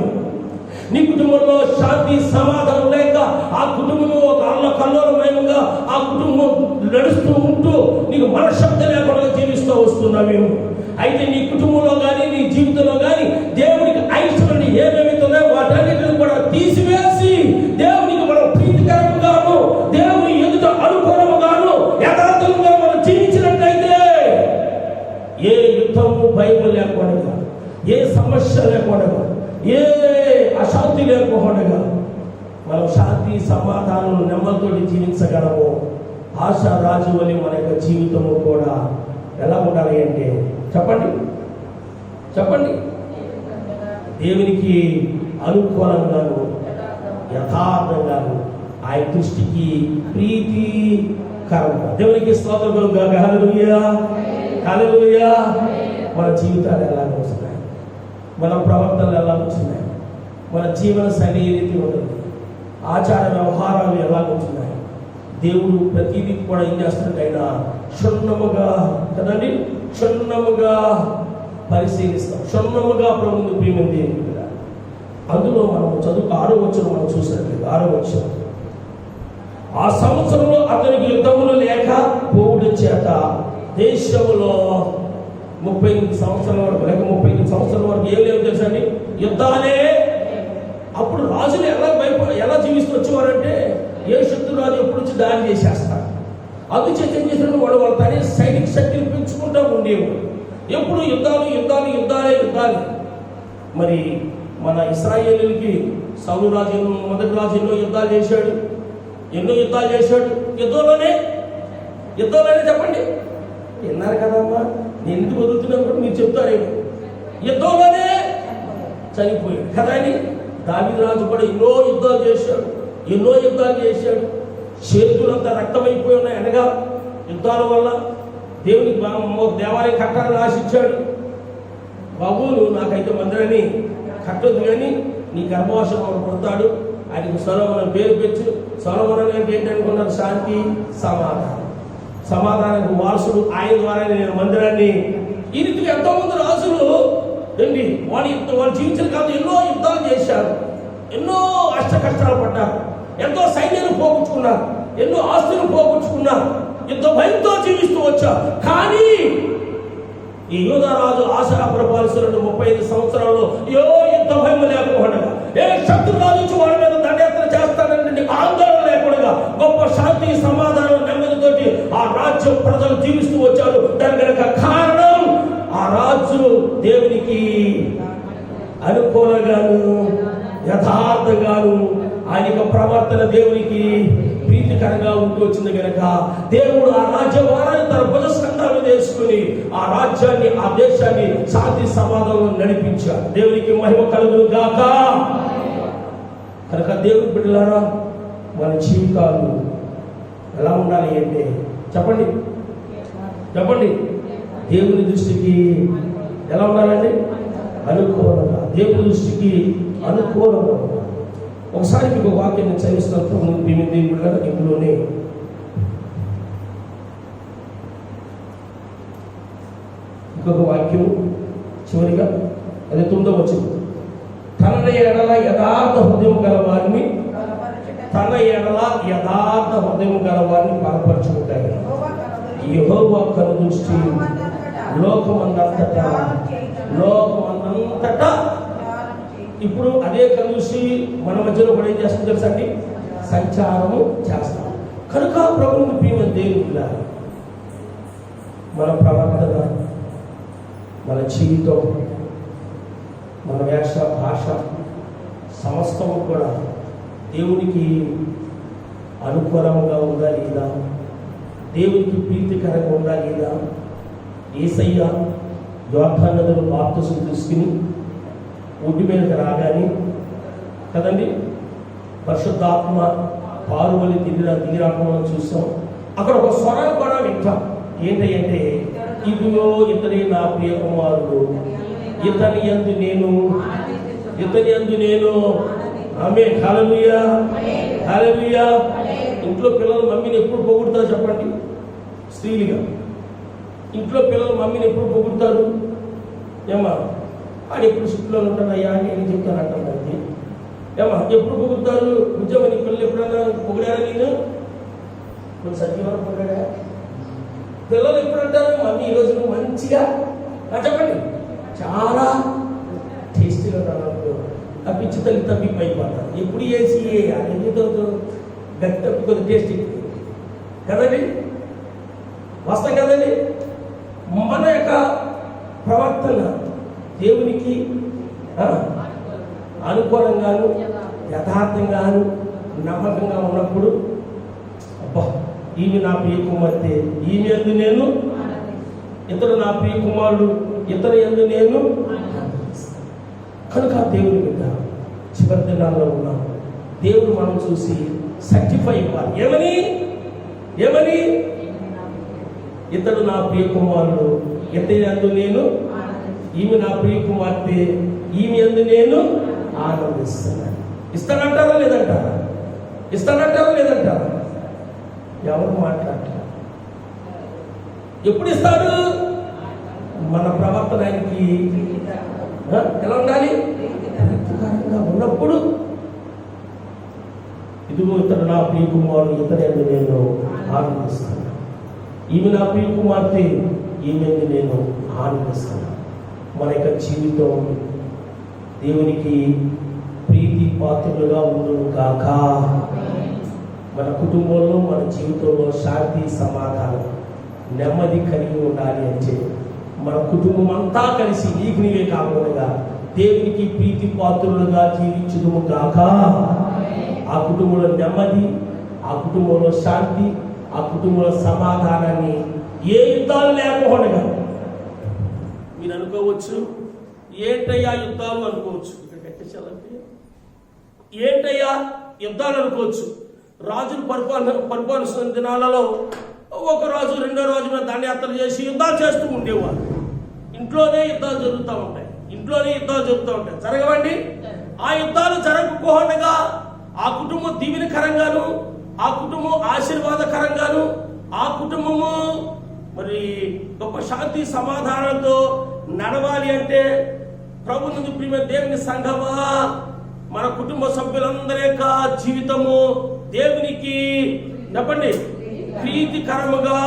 నీ కుటుంబంలో శాంతి సమాధానం లేక ఆ కుటుంబం ఒక కల్లోలమయంగా ఆ కుటుంబం నడుస్తూ ఉంటూ నీకు మనశ్శాంతి లేకుండా జీవిస్తూ వస్తున్నావు. అయితే నీ కుటుంబంలో కానీ నీ జీవితంలో కానీ దేవునికి అయిష్టమని ఏమేమితున్నాయో వాటన్నిటిని కూడా తీసివేసి దేవునికి మనం ప్రీతికరముగాను, దేవుని ఎదుట అనుకూలముగాను, యథార్థంగా మనం జీవించినట్లయితే ఏ యుద్ధము భయం లేకుండా, ఏ సమస్య లేకుండా, ఏ అశాంతి లేకపోకుండా మనం శాంతి సమాధానం నెమ్మదితో జీవించగలము. ఆశా రాజు వల్ల మన యొక్క జీవితము కూడా ఎలా ఉండాలి అంటే చెప్పండి దేవునికి అనుకూలంగాను, యథార్థంగాను, ఆయన దృష్టికి ప్రీతికరంగా. దేవునికి స్తోత్రం కలుగుగాక. హల్లెలూయా, హల్లెలూయా. మన జీవితాలు ఎలా వస్తున్నాయి, మన ప్రవర్తనలు ఎలా వస్తున్నాయి, మన జీవన శైలి ఏ రీతి ఉంటుంది, ఆచార వ్యవహారాలు ఎలా ఉంటున్నాయి. దేవుడు ప్రతిదీ కూడా ఏం చేస్తున్నట్టు ఆయన క్షుణ్ణముగా కదండి, క్షుణ్ణముగా పరిశీలిస్తాం, క్షుణ్ణముగా ప్రభువుని ప్రియమైన దేవుడు. అందులో మనం 6వ వచనం మనం చూసినట్లేదు. 6వ వచనం, ఆ సంవత్సరంలో అతనికి యుద్ధములు లేక పోవుడు చేత దేశంలో 38 సంవత్సరాల వరకు లేక 38 సంవత్సరాల వరకు ఏం లేవు తెలుసండి, యుద్ధాలే. అప్పుడు రాజులు ఎలా జీవిస్తూ వచ్చేవారంటే ఏ శత్రురాజు ఎప్పుడు వచ్చి దాడి చేసేస్తారు. అందుచేత ఏం చేసినట్టు వాళ్ళ తనే సైనిక శక్తిని పెంచుకుంటూ ఉండేవాడు. ఎప్పుడు యుద్ధాలే. మరి మన ఇశ్రాయేలుకి సౌలు రాజు మొదటి రాజు ఎన్నో యుద్ధాలు చేశాడు. యుద్ధంలోనే చెప్పండి, విన్నారు కదమ్మా, నేను ఎందుకు వదులుతున్నప్పుడు మీరు చెప్తారేమో. యుద్ధంలోనే చనిపోయాడు కదా అని దావీదు రాజు కూడా ఎన్నో యుద్ధాలు చేశాడు. చేతులంతా రక్తమైపోయి ఉన్నాయి అనగా యుద్ధాల వల్ల. దేవునికి దేవాలయం కట్టాలని ఆశించాడు. బాబు నువ్వు నాకైతే మందిరాన్ని కట్టొద్దు, కానీ నీ గర్భవాసం కొడతాడు, ఆయనకు సొలొమోను పేరు పెంచు. సొలొమోను అంటే ఏంటనుకున్నారు? శాంతి సమాధానానికి వారసుడు, ఆయన ద్వారా నేను మందిరాన్ని. ఈ రీతిగా ఎంతోమంది రాజులు ఏంటి వాళ్ళ జీవించిన కాదు ఎన్నో యుద్ధాలు చేశారు, ఎన్నో కష్టాలు పడ్డారు, ఎంతో సైన్యాన్ని పోగొట్టుకున్నారు, ఎన్నో ఆస్తులు పోగొట్టుకున్నారు, ఎంతో భయంతో జీవిస్తూ వచ్చారు. కానీ ఈ యూదారాజు ఆశా పరిపాలిస్తున్న 35 సంవత్సరాల్లో యుద్ధ భయం లేకుండా, ఏ శత్రురాజు నుంచి వాళ్ళ మీద దండయాత్ర చేస్తానంటే ఆందోళన లేకుండా గొప్ప శాంతి సమాధానం నెమ్మదితోటి ఆ రాజ్యం ప్రజలు జీవిస్తూ వచ్చారు. దాని కనుక కారణం ఆ రాజు దేవునికి అనుకూలంగాను యథార్థంగాను ఆయన యొక్క ప్రవర్తన దేవునికి ప్రీతికరంగా ఉంటూ వచ్చింది కనుక దేవుడు ఆ రాజ్యవారాన్ని తన భుజస్కంధాలు చేసుకుని ఆ రాజ్యాన్ని, ఆ దేశాన్ని శాంతి సమాధానం నడిపించాడు. దేవునికి మహిమ కలుగును గాక. కనుక దేవుని బిడ్డలారా, మన జీవితాలు ఎలా ఉండాలి అంటే చెప్పండి దేవుని దృష్టికి ఎలా ఉండాలండి? అనుకూలంగా. దేవుని దృష్టికి అనుకూలంగా ఉండాలి. ఒకసారి మీకు వాక్యాన్ని చదివిస్తున్నప్పుడు ఇందులోనే ఇంకొక వాక్యం చివరిగా అది 9వ వచనం. తన ఎడల యథార్థ హృదయం గల వారిని బలపరుచుకుంటాయి. యెహోవా కనుదృష్టి లోకమందంతటా. ఇప్పుడు అదే కనుదృష్టి మన మధ్యలో కూడా ఏం చేస్తుంది తెలుసండి? సంచారము చేస్తాం. కనుక ప్రభువుని ప్రియమైన దేవుని మన ప్రవర్తన, మన జీవితం, మన వేష భాష సమస్తము కూడా దేవునికి అనుకూలంగా ఉందా లేదా, దేవునికి ప్రీతికరంగా ఉందా లేదా? యేసయ్య యోర్దాను నదిలో బాప్తిసం తీసుకుని ఒడ్డు మీదకి రాగానే కదండి, పరిశుద్ధాత్మ పారువలి దిగిరాకుండా చూసాం. అక్కడ ఒక స్వరం కూడా వింటాం. ఏంటంటే, ఇదిగో ఇతని నా ప్రియ కుమారుడు, ఇతని యందు నేను ఆమేన్. హల్లెలూయా, హల్లెలూయా. ఇంట్లో పిల్లలు మమ్మీని ఎప్పుడు పొగుడుతారు చెప్పండి? స్త్రీలుగా ఇంట్లో పిల్లలు మమ్మీని ఎప్పుడు పొగుడుతారు? ఏమా ఆడు ఎప్పుడు షిఫ్ట్లో ఉంటాడు అయ్యా అని నేను చెప్తానంటే ఏమా ఎప్పుడు పొగుడుతారు? ఉద్యోగం నీ పిల్లలు ఎప్పుడైనా పొగిడారా? నేను కొంచెం సత్యవరం పొగిడా? పిల్లలు ఎప్పుడు అంటారు? మమ్మీ ఈరోజు నువ్వు మంచిగా చెప్పండి, చాలా టేస్టీగా ఉన్నాను. ఆ పిచ్చి తల్లి తప్పిపోయి అయిపోతారు. ఎప్పుడు వేసి ఎందుతో గట్టి తప్పి కొద్ది టేస్ట్ కదండి, వస్తాం కదండి. మన యొక్క ప్రవర్తన దేవునికి అనుకూలంగాను యథార్థంగాను నమ్మకంగా ఉన్నప్పుడు, అబ్బా ఈమె నా ప్రియ కుమార్తె, ఈమె యందు నేను, ఇతడు నా ప్రియ కుమారుడు, ఇతడు యందు నేను. కనుక దేవుని బిడ్డ చివరి దినాల్లో ఉన్నాం. దేవుడు మనం చూసి సర్టిఫై ఇవ్వాలి. ఏమని ఇతడు నా ప్రియ కుమారుడు, ఇతని యందు నేను, ఈమె నా ప్రియ కుమార్తె, ఈమె యందు నేను ఆనందిస్తున్నాను. ఇస్తానంటారా లేదంటారా? ఎవరు మాట్లాడతారు? ఎప్పుడు ఇస్తాడు? మన ప్రవర్తన ఆయనకి ఎలా ఉండాలి? ఉన్నప్పుడు. ఇదిగో ఇతడు నా ప్రియ కుమారుడు, ఇతని యందు నేను ఆనందిస్తాను. ఈమె నా ప్రియ కుమార్తె, ఈమె యందు నేను ఆనందిస్తాను. మన యొక్క జీవితం దేవునికి ప్రీతి పాత్రులుగా ఉండును కాక. మన కుటుంబంలో, మన జీవితంలో శాంతి సమాధానం నెమ్మది కలిగి ఉండాలి అంటే మన కుటుంబం అంతా కలిసి నీకు నీవే కాకుండా దేవునికి ప్రీతి పాత్రులుగా జీవించుదుము కాక. ఆ కుటుంబంలో నెమ్మది, ఆ కుటుంబంలో శాంతి, ఆ కుటుంబంలో సమాధానాన్ని ఏ యుద్ధాలు లేకపోగా. మీరు అనుకోవచ్చు, ఏంటయ్యా యుద్ధాలు అనుకోవచ్చు. ఏంటయ్యా యుద్ధాలు అనుకోవచ్చు. రాజులు పరిపాలిస్తున్న దినాలలో ఒక రాజు రెండో రాజు మీద దండయాత్ర చేసి యుద్ధాలు చేస్తూ ఉండేవారు. ఇంట్లోనే యుద్ధాలు జరుగుతూ ఉంటాయి. జరగవండి. ఆ యుద్ధాలు జరగకపోగా ఆ కుటుంబం దీవెనకరంగాను, ఆ కుటుంబం ఆశీర్వాదకరంగాను, ఆ కుటుంబము మరి గొప్ప శాంతి సమాధానంతో నడవాలి అంటే ప్రభు నుండి ప్రియమైన దేవుని సంఘమా, మన కుటుంబ సభ్యులందరి యొక్క జీవితము దేవునికి చెప్పండి ప్రీతికరముగా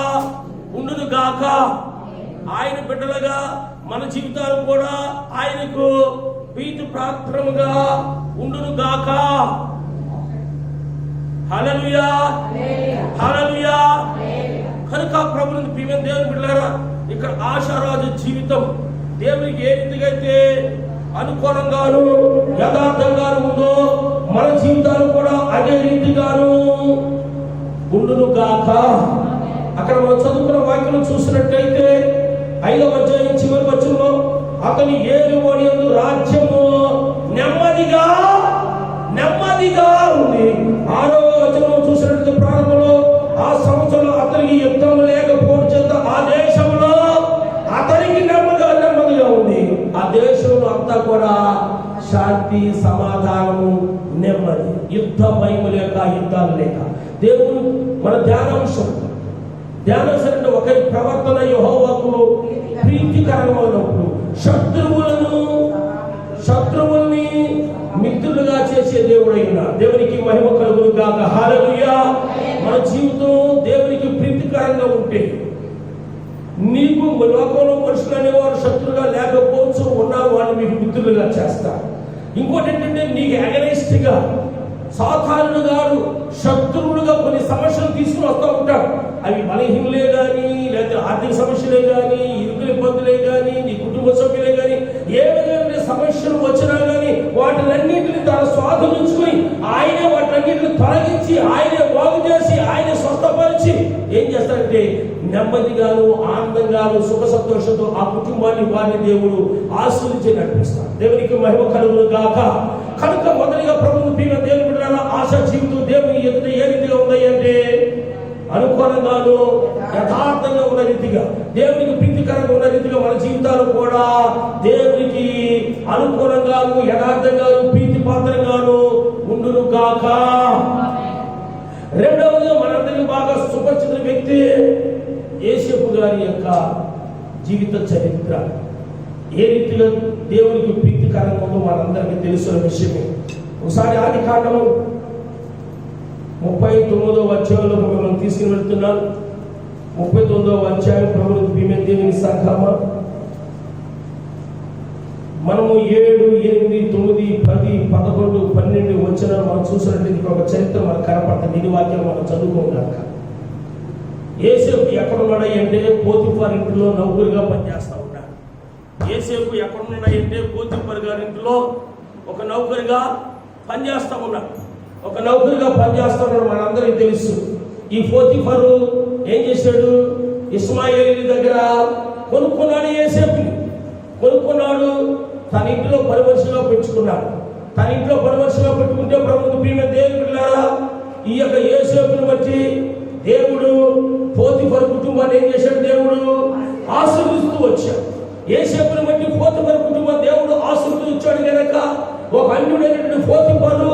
ఉండును గాక. ఆయన బిడ్డలుగా మన జీవితాలు కూడా ఆయనకు ప్రీతి పాత్రముగా ఉండును గాక. హల్లెలూయా హల్లెలూయా. కనుక ప్రభువుని ప్రియమైన దేవుని బిడ్డలారా, ఇక్కడ ఆశారాజు జీవితం దేవునికి ఏ రీతిగా అయితే అనుకూలంగాను యథార్థంగాను ఉందో మన జీవితాలు కూడా అదే రీతిగాను ఉండును గాక. అక్కడ మనం చదువుకున్న వాక్యం చూసినట్లయితే 5వ అధ్యాయం చివరి వచనంలో అతని ఏలువాని యందు రాజ్యము నెమ్మదిగా ఉంది. 6వ వచనం చూసినట్లయితే ప్రారంభంలో ఆ సంవత్సరంలో అతనికి యుద్ధం లేకపోవడం చేత ఆ దేశంలో అతనికి నెమ్మదిగా ఉంది. ఆ దేశంలో అంతా కూడా శాంతి సమాధానము నెమ్మది, యుద్ధ భయం లేక, యుద్ధాలు లేక. దేవుడు మన ధ్యానాంశం అంటే ఒకరి ప్రవర్తన యెహోవాకు ప్రీతికరమైనప్పుడు శత్రువుల్ని మిత్రులుగా చేసే దేవుడైన దేవునికి మహిమ కలుగును గాక. హల్లెలూయా. మన జీవితం దేవునికి ప్రీతికరంగా ఉంటే నీకు లోకంలో మనుషులు అనేవారు శత్రువుగా లేకపోవచ్చు, ఉన్న వాళ్ళు మీకు మిత్రులుగా చేస్తారు. ఇంకోటి ఏంటంటే నీకు అగనైస్ట్ గా సాధారణ గారు శత్రువులుగా కొన్ని సమస్యలు తీసుకుని వస్తూ ఉంటాడు. అవి బలహీనలే కానీ, లేదా ఆర్థిక సమస్యలే కానీ, ఇరుకుల ఇబ్బందులే కానీ, నీ కుటుంబ సభ్యులే కానీ, ఏ విధమైన సమస్యలు వచ్చినా కానీ వాటిలన్నింటినీ తాను స్వాధీనించుకుని ఆయనే వాటిలన్నింటిని తొలగించి, ఆయనే బాగు చేసి, ఆయనే స్వస్థపరిచి ఏం చేస్తాడంటే నెమ్మదిగాను ఆనందంగాను సుఖ సంతోషంతో ఆ కుటుంబాన్ని వారిని దేవుడు ఆశీర్వదించి నడిపిస్తాడు. దేవునికి మహిమ కలుగును గాక. కనుక మొదటిగా ప్రభువు ప్రియ దేవుని బిడ్డలారా, ఆశా జీవితం దేవుని ఎదుట ఏ రీతిగా ఉన్నాయి అంటే అనుకూలంగాను యథార్థంగా ఉన్న రీతిగా, దేవునికి ప్రీతికరంగా ఉన్న రీతిగా మన జీవితాలు కూడా దేవునికి అనుకూలంగాను యథార్థంగాను ప్రీతి పాత్రంగాను ఉండును గాక. రెండవది మనందరికీ బాగా సుపరిచిత వ్యక్తి యోసేపు గారి యొక్క జీవిత చరిత్ర ఏ రీతిగా దేవునికి ప్రీతికరంగా ఉందో మనందరికీ తెలుసున్న విషయమే. ఒకసారి ఆదికాండము 39వ అధ్యాయంలో మిమ్మల్ని తీసుకుని వెళ్తున్నాను. 39వ అధ్యాయం ప్రభువుకి ప్రియమైన దేవుని సంఘమా, మనము 7, 8, 9, 10, 11, 12 వచనాలు మనం చూసినట్లయితే ఒక చరిత్ర మనకు కనపడుతుంది. ఈ వాక్యాలు మనం చదువుకోగాక. యోసేపు ఎక్కడున్నాడంటే పోతిఫర్ ఇంటిలో నౌకరుగా పనిచేస్తా ఉన్నాడు. యోసేపు ఎక్కడున్నాడంటే పోతిఫర్ గారి ఇంటిలో ఒక నౌకరుగా పనిచేస్తా ఉన్నాడు. మనందరికీ తెలుసు. ఈ పోతిఫరు ఏం చేశాడు? ఇష్మాయేలు దగ్గర కొనుక్కున్నాడు. యోసేపుని కొనుక్కున్నాడు, తన ఇంట్లో పని మనిషిగా పెంచుకున్నాడు. తన ఇంట్లో పని మనిషిగా పెట్టుకుంటే ప్రభువుకి ప్రియమైన దేవుని బిడ్డలారా, ఈ యొక్క యోసేపుని బట్టి దేవుడు పోతిఫర్ కుటుంబాన్ని ఏం చేశాడు? దేవుడు ఆశీర్వదిస్తూ వచ్చాడు. యోసేపుని బట్టి పోతిఫర్ కుటుంబం దేవుడు ఆశీర్వదించాడు కనుక ఒక అన్యుడైనటువంటి పోతిఫరు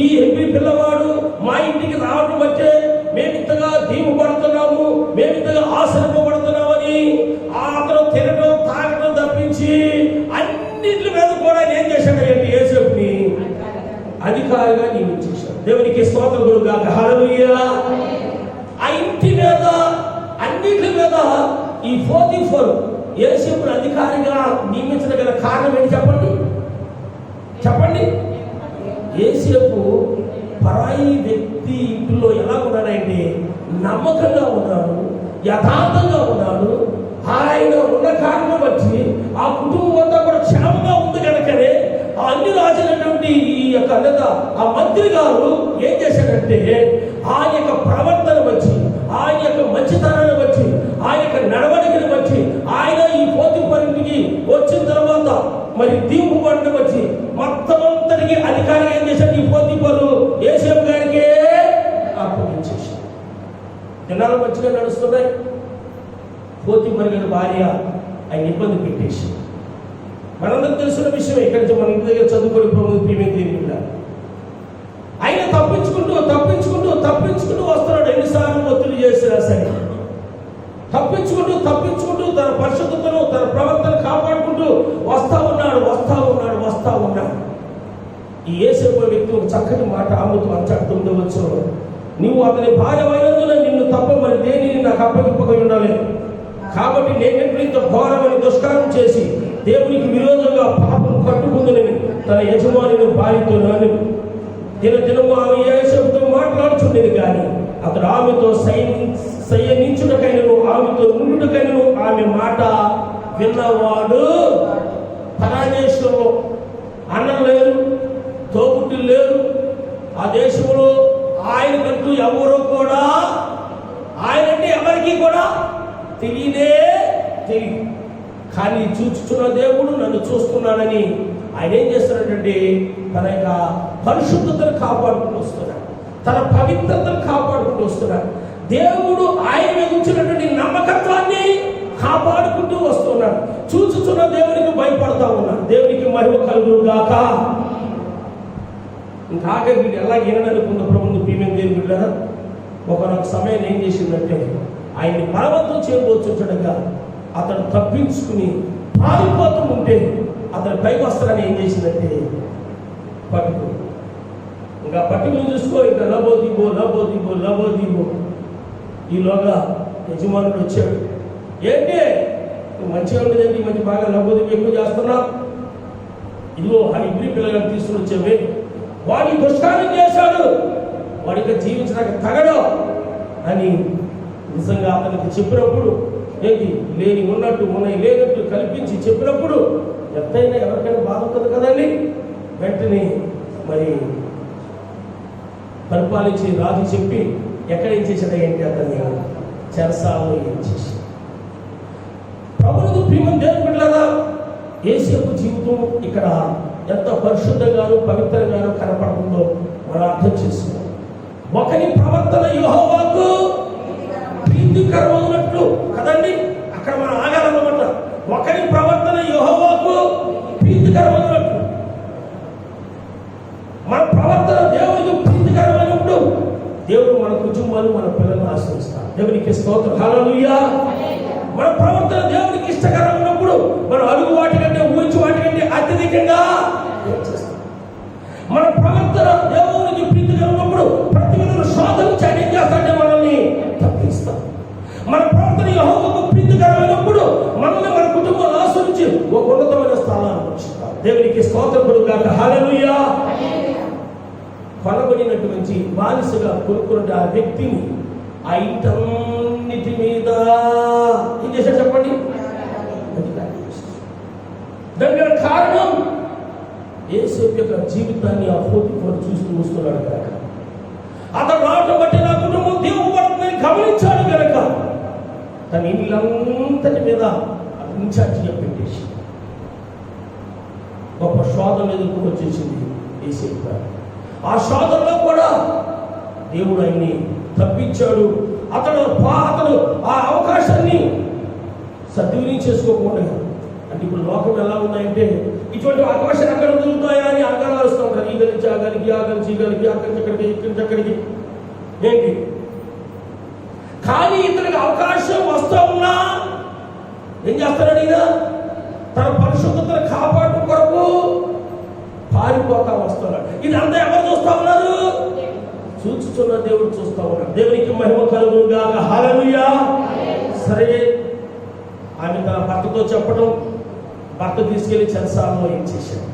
ఈ హెబ్రీ పిల్లవాడు మా ఇంటికి రావడం బట్టే మేమింతగా దీవపడుతున్నాము, మేమింతగా ఆశీర్వపడుతున్నామని అతను తినడం తాగడం తప్పించి అన్నింటి మీద కూడా ఏం చేశాడంటే యోసేపుని అధికారిగా నియమించేశాడు. దేవునికి స్తోత్రం కలుగును గాక. హల్లెలూయా. ఆ ఇంటి మీద అన్నిటి మీద ఈ పోతిఫరు యోసేపుని అధికారిగా నియమించడం గల కారణం ఏంటి చెప్పండి. యోసేపు పరాయి వ్యక్తి ఇంట్లో ఎలా ఉన్నాడంటే నమ్మకంగా ఉన్నాడు, యథార్థంగా ఉన్నాడు. ఆయన ఉన్న కారణం బట్టి ఆ కుటుంబం అంతా కూడా క్షేమంగా ఉంది కనుకనే ఆ అన్ని రాజులైనటువంటి ఈ యొక్క లేదా ఆ మంత్రి గారు ఏం చేశాడంటే ఆయన యొక్క ప్రవర్తన బట్టి, ఆయన యొక్క మంచితనాన్ని బట్టి, ఆయన యొక్క నడవడికని బట్టి, ఆయన ఈ పోతిఫర్ ఇంటికి వచ్చిన తర్వాత మరి దీవుబడిని బట్టి మొత్తం అంతటికి అధికారం ఏం చేశాడు? ఈ పోతిఫరు యోసేపు గారికి అప్పగించేశాడు. దినాలు మంచిగా నడుస్తున్నాయి. పోతిఫర్ గారి భార్య ఆయన ఇబ్బంది పెట్టేసి, మనందరూ తెలుసున్న విషయం. ఇక్కడి నుంచి మన ఇంటి దగ్గర చదువుకొని ప్రభుత్వం ప్రియమైన ఆయన తప్పించుకుంటూ వస్తున్నాడు. ఎన్నిసార్లు ఒత్తిడి చేసినా సరే తప్పించుకుంటూ తన పరిశుద్ధతను, తన ప్రవర్తన కాపాడుకుంటూ వస్తా ఉన్నాడు. ఈ యోసేపు వ్యక్తి ఒక చక్కటి మాట ఆమెతో అంటాడు. 9వ వచనంలో నువ్వు అతని భార్య అయినందున నిన్ను తప్ప మరి దేనిని నాకు అప్పగింపగా ఉండాలి. కాబట్టి నేనెప్పుడు ఇంత ఘోరమైన దుష్కారం చేసి దేవునికి విరోధంగా పాపం కట్టుకుందని తన యజమానిని భార్యతో దినదినము ఆమె యేసేపుతో మాట్లాడుచుండేది. కానీ అతడు ఆమెతో సయనించుటకైనను ఆమెతో నుండుటకైనను ఆమె మాట విన్నవాడు. పరాదేశంలో అన్నం లేదు, తోబుట్టులు లేరు. ఆ దేశంలో ఆయనకంటూ ఎవరో కూడా, ఆయనంటే ఎవరికి కూడా తెలియదు. కానీ చూచుచున్న దేవుడు నన్ను చూస్తున్నాడని ఆయన ఏం చేస్తున్నాడంటే తన యొక్క పరిశుద్ధతను కాపాడుకుంటూ వస్తున్నాడు, తన పవిత్రతను కాపాడుకుంటూ వస్తున్నాడు. దేవుడు ఆయన మీద ఉంచినటువంటి నమ్మకత్వాన్ని కాపాడుకుంటూ వస్తున్నాడు. చూచుచున్న దేవునికి భయపడతా ఉన్నాడు. దేవునికి మహిమ కలుగును గాక. ఇంకా ఆఖరికి ఎలా విననుకున్న ప్రభుత్వం ప్రియమైన దేవుని బిడ్డలారా, ఒకనొక సమయం ఏం చేసిందంటే ఆయన్ని బలవంతం చేయబోతుండగా అతను తప్పించుకుని పారిపోతూ ఉంటే అతని పైకి వస్తారని ఏం చేసిందంటే పట్టుకో, ఇంకా పట్టుకుని చూసుకో, ఇంకా లబోదీబో లబోదీబో లబోదీబో. ఈలోగా యజమానుడు వచ్చాడు. ఏంటి మంచిగా ఉండేదండి, మంచి బాగా లబోదీబో ఎక్కువ చేస్తున్నావు, ఇదిగో ఆ ఇబ్రి పిల్లలను తీసుకుని వచ్చేవి, వాడి దుష్కారం చేశాడు, వాడికి జీవించడానికి తగడు అని నిజంగా అతనికి చెప్పినప్పుడు, ఏంటి లేని ఉన్నట్టు ఉన్నాయి లేనట్టు కల్పించి చెప్పినప్పుడు ఎంతైనా ఎవరికైనా బాధ ఉంటుంది కదండి. వెంటనే మరి పరిపాలించి రాజు చెప్పి ఎక్కడ ఏం చేశాడు ఏంటి అతన్ని చెరసాలలో ఏం చేసి. ప్రభువుకు ప్రియమైన దేవుని బిడ్డలారా, యేసేపు జీవితం ఇక్కడ ఎంత పరిశుద్ధంగాను పవిత్రంగాను కనపడుతుందో మనం అర్థం చేసుకోవాలి. ఒకరి ప్రవర్తన యెహోవాకు ప్రీతికరమైనట్లు కదండి, అక్కడ మనం ఆగాలన్నమాట. ఒకరి ప్రవర్తన యెహోవాకు ప్రీతికరమైనట్లు, మన ప్రవర్తన దేవునికి ప్రీతికరమైనప్పుడు దేవుడు మన కుటుంబాలు మన పిల్లలను ఆశీర్వదిస్తాడు. దేవునికి స్తోత్రం, హల్లెలూయా. మన ప్రవర్తన దేవునికి ఇష్టకరమైనప్పుడు మనం అడుగు వాటి కంటే ఊహించి వాటి కంటే అత్యధికంగా చేస్తాం. మన ప్రవర్తన దేవునికి ప్రీతికరమైనప్పుడు ప్రతి విధంగా శోధన ఏం చేస్తాడంటే మనల్ని తప్పిస్తాం. మన ప్రవర్తన యెహోవాకు ప్రీతికరమైనప్పుడు మనల్ని మన కుటుంబాన్ని ఆశ్రయించి ఒక ఉన్నతమైన స్థానాన్ని ఉంచుతాం. దేవునికి స్తోత్రం కలుగుగాక, హల్లెలూయా. కొనబడినటువంటి బానిసగా కొనుక్కున్న ఆ వ్యక్తిని ఆ ఇంటన్నిటి మీద ఏం చేశాడు చెప్పండి. దానికి కారణం యేసేపు యొక్క జీవితాన్ని ఆ పోటీపడు చూస్తూ వస్తున్నాడు కనుక, అతను రావటం బట్టి నా కుటుంబం దేవుని పడుతుందని గమనించాడు కనుక తన ఇల్లంతటి మీద ఇన్ఛార్జిగా పెట్టేసి గొప్ప శోధన ఎదుర్కొని వచ్చేసింది యేసేపు గారు. ఆ శోధనలో కూడా దేవుడు ఆయన్ని తప్పించాడు. అతడు ఆ అవకాశాన్ని సద్వినియోగం చేసుకోకుండా, అంటే ఇప్పుడు లోకం ఎలా ఉన్నాయంటే ఇటువంటి అవకాశాలు ఎక్కడ దొరుకుతాయా అని ఆగాలు వస్తూ ఉంటారు. ఈ గలిచి ఆ గలికి ఆ గలిచి ఈ గలికి అక్కడి నుంచి అక్కడికి ఇక్కడి నుంచి అక్కడికి ఏంటి. కానీ ఇతనికి అవకాశం వస్తూ ఉన్నా ఏం చేస్తాడు ఈయన? తన పరిశుద్ధతను కాపాడు కొరకు పారిపోతా వస్తున్నాడు. ఇదంతా ఎవరు చూస్తా ఉన్నారు? చూచుచున్న దేవుడు చూస్తా ఉన్నాడు. దేవునికి మహిమ కలుగును గాక, హల్లెలూయా. సరే, ఆమె తన భర్తతో చెప్పడం, భర్త తీసుకెళ్లి చెరసాలలో ఇచ్చేశాడు.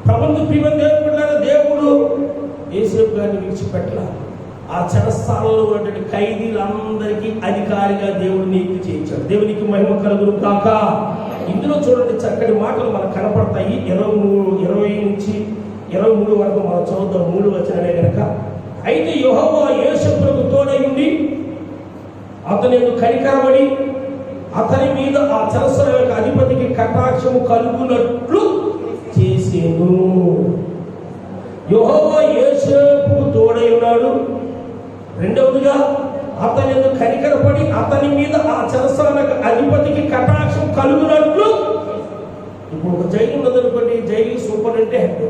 ప్రభువుకు ప్రియమైన దేవుని బిడ్డలారా, దేవుడు యేసేపు గారిని విడిచిపెట్టల. ఆ చెరసాలలో ఉన్నటువంటి ఖైదీలందరికీ అధికారిగా దేవుడు నియుక్తి చేయించాడు. దేవునికి మహిమ కలుగును గాక. ఇందులో చూడండి చక్కటి మాటలు మనకు కనపడతాయి. 20 నుంచి 23 వరకు మనం చదువుతాం. 3 వచనాలే కనుక. అయితే యెహోవా యోసేపుకు తోడై ఉండి అతని కనికరమని అతని మీద ఆ చెరసాల యొక్క అధిపతికి కటాక్షము కలుగునట్లు చేసేను. యెహోవా యోసేపుకు తోడై ఉన్నాడు. రెండవదిగా అతని కనికరపడి అతని మీద ఆ చెరసాల అధిపతికి కటాక్షం కలుగునట్లు. ఇప్పుడు ఒక జైలు ఉన్నదనుకోండి, జైలు సూపరింటెండెంట్.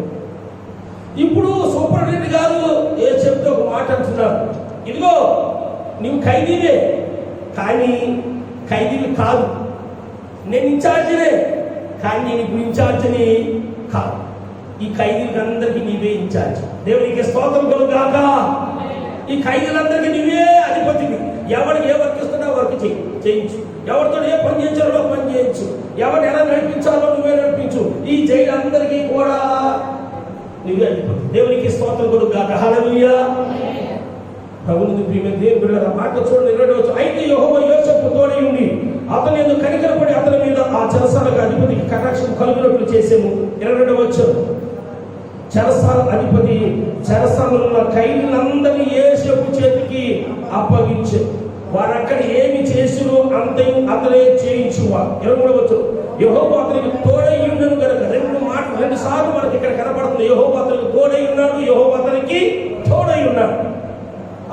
ఇప్పుడు సూపరింటెండెంట్ గారు యేసేపుతో ఒక మాట అంటున్నాడు, ఇదిగో నువ్వు ఖైదీనే, కానీ ఖైదీలు కాదు, నేను ఇన్ఛార్జినే, కానీ నేను ఇప్పుడు ఇన్ఛార్జిని కాదు. ఈ ఖైదీలందరికీ నీవే ఇన్ఛార్జ్. దేవునికి స్తోత్రం కలుగుగాక. ఈ ఖైదీలందరికీ నువ్వే అధిపతివి. ఎవరికి ఏ వర్క్ ఇస్తున్నావు వర్క్ చేయించు, ఎవరితో ఏ పని చేయించాలో పని చేయించు, ఎవరిని ఎలా నడిపించాలో నువ్వే నడిపించు. ఈ జైలందరికీ కూడా నువ్వే అధిపతి. దేవునికి స్తోత్రం కలుగుగాక. హల్లెలూయా. ప్రభువుని ప్రియమైన దేవుని బిడ్డలారా, మాట చూడండి 20వ. అయితే యెహోవా యోసేపుకు తోడై ఉండి అతని యందు కనికరపడి అతని మీద ఆ చెరసాలకు అధిపతికి కటాక్షం కలుగునట్లు చేసేము. 22వ. చెరసాల అధిపతి చెరసాలలో ఉన్న ఖైదీలందరినీ యోసేపు చేతికి అప్పగించు. వారక్కడ ఏమి చేసినో అంతయు అతనే చేయించువారు. 23వ. యెహోవా అతనికి తోడై ఉండెను గనుక. రెండు సార్లు మనకి ఇక్కడ కనపడుతుంది. యెహోవా అతనికి తోడై ఉన్నాడు, యెహోవా అతనికి తోడై ఉన్నాడు.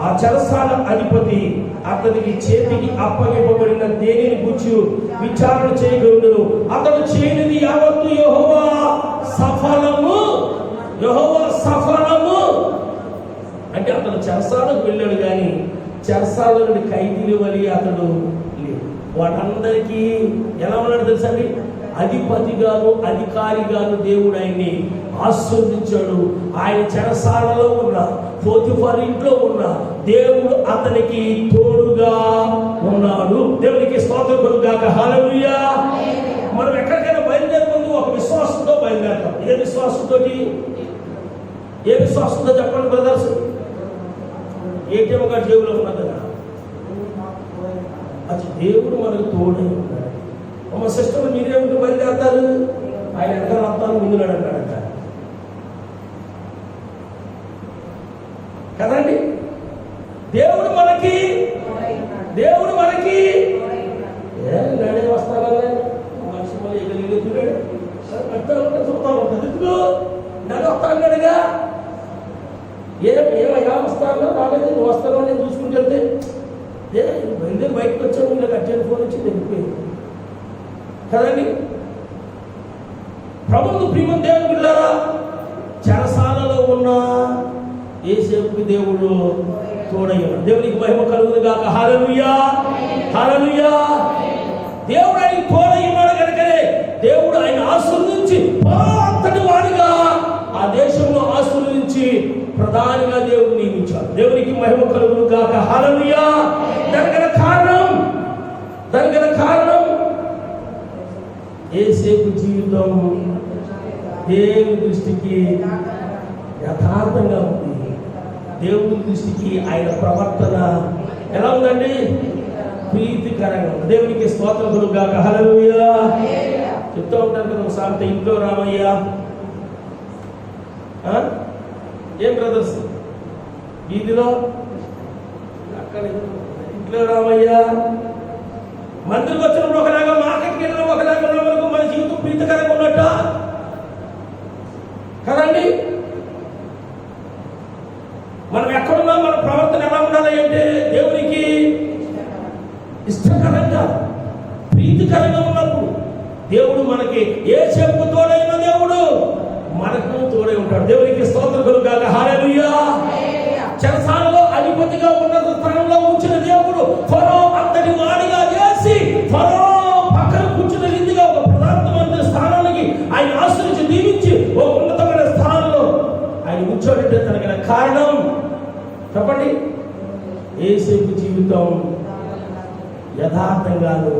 ఆ చెరసాల అధిపతి అతనికి చేతికి అప్పగింపబడిన దేనిని గురించి విచారణ చేయగలడు. అతడు చేయనిది యావత్తు యెహోవా సఫలము. యెహోవా సఫలము అంటే అతడు చెరసాలకు వెళ్ళాడు, కానీ చెరసాల నుండి ఖైదీలు వలి అతడు లేడు. వాటందరికీ ఎలా ఉన్నాడు తెలుసండి? అధిపతిగాను అధికారిగాను దేవుడు ఆయన్ని ఆశీర్వదించాడు. ఆయన చెరసాలలో ఉన్న పోతిఫర్ ఇంట్లో ఉన్న దేవుడు అతనికి తోడుగా ఉన్నాడు. దేవునికి స్తోత్రం కలుగుగాక. హల్లెలూయా. మనం ఎక్కడికైనా బయలుదేరే ముందు ఒక విశ్వాసంతో బయలుదేరతాం. ఏ విశ్వాసంతో? ఏ విశ్వాసంతో చెప్పండి బ్రదర్స్? ఏటీఎం కార్డు జేబులో ఉన్నది కదా, అది దేవుడు మనకు తోడై ఉన్నాడు. మా సిస్టర్ మీరేమిటి బయలుదేరతారు? ఆయన వెనకాల వస్తాను ముందున్నాడు అన్నాడంట కదండి. దేవుడు మనకి నడే వస్తానన్నా మనిషి మళ్ళీ ఎగలిగెత్తున్నాడు చూస్తా ఉంటుంది. ఎందుకు నన్ను వస్తా అన్నాడుగా. ఏమయ్యా వస్తానో రాలేదు, నువ్వు వస్తానో నేను చూసుకుంటూ వెళ్తే బయలుదేరి బయటకు వచ్చాను, ఇలా అర్జెంట్ ఫోన్ వచ్చి వెళ్ళిపోయింది కదండి. ప్రభువుకు ప్రియమైన దేవుని బిడ్డలారా, చెరసాలలో ఉన్న యోసేపుకి దేవుడు తోడయ్యాడు. దేవునికి మహిమ కలుగును గాక. హల్లెలూయా. హల్లెలూయా. దేవుడు ఆయన తోడయ్యాడు కనుకనే దేవుడు ఆయన ఆశీర్వదించి అంతటి వాడిగా ఆ దేశంలో ఆశీర్వదించి ప్రధానిగా దేవుడు నియమించాడు. దేవునికి మహిమ కలుగును గాక. హల్లెలూయా. దానికి కారణం యోసేపు జీవితం దేవుని దృష్టికి యథార్థంగా ఉంది. దేవుని దృష్టికి ఆయన ప్రవర్తన ఎలా ఉందండి? ప్రీతికరంగా ఉంది. దేవునికి స్తోత్రం కలుగుగాక. హల్లెలూయా. చెప్తూ ఉంటారు కదా ఒకసారి, ఇంట్లో రామయ్య. ఏం బ్రదర్స్ వీధిలో అక్కడ ఇంట్లో రామయ్య, మందిరికి వచ్చినప్పుడు ఒకలాగా, మార్కెట్కి వెళ్ళిన ఒకలాగా ఉన్న వరకు మన జీవితం ప్రీతికరంగా ఉన్నట్ట కదండి. మనం ఎక్కడున్నా మన ప్రవర్తన ఎలా ఉండాలి అంటే దేవునికి ఇష్టకరంగా ప్రీతికరంగా ఉన్నప్పుడు దేవుడు మనకి యోసేపుకు తోడైన దేవుడు మనకు తోడై ఉంటాడు. దేవునికి స్తోత్రం కలుగుగాక. హల్లెలూయా. చెరసాలలో అధిపతిగా ఉన్నత స్థానంలో ఉంచిన దేవుడు ఫరో అంతటి వాడిగా చేసి ఫరో పక్కన కూర్చున్న రీతిగా ఒక ప్రధానమంత్రి స్థానానికి ఆయన ఆశ్రయించి దీవించి ఒక ఉన్నతమైన స్థానంలో ఆయన కూర్చోబెట్టే తనకి కారణం చెప్పండి. యోసేపు జీవితం యథార్థంగాను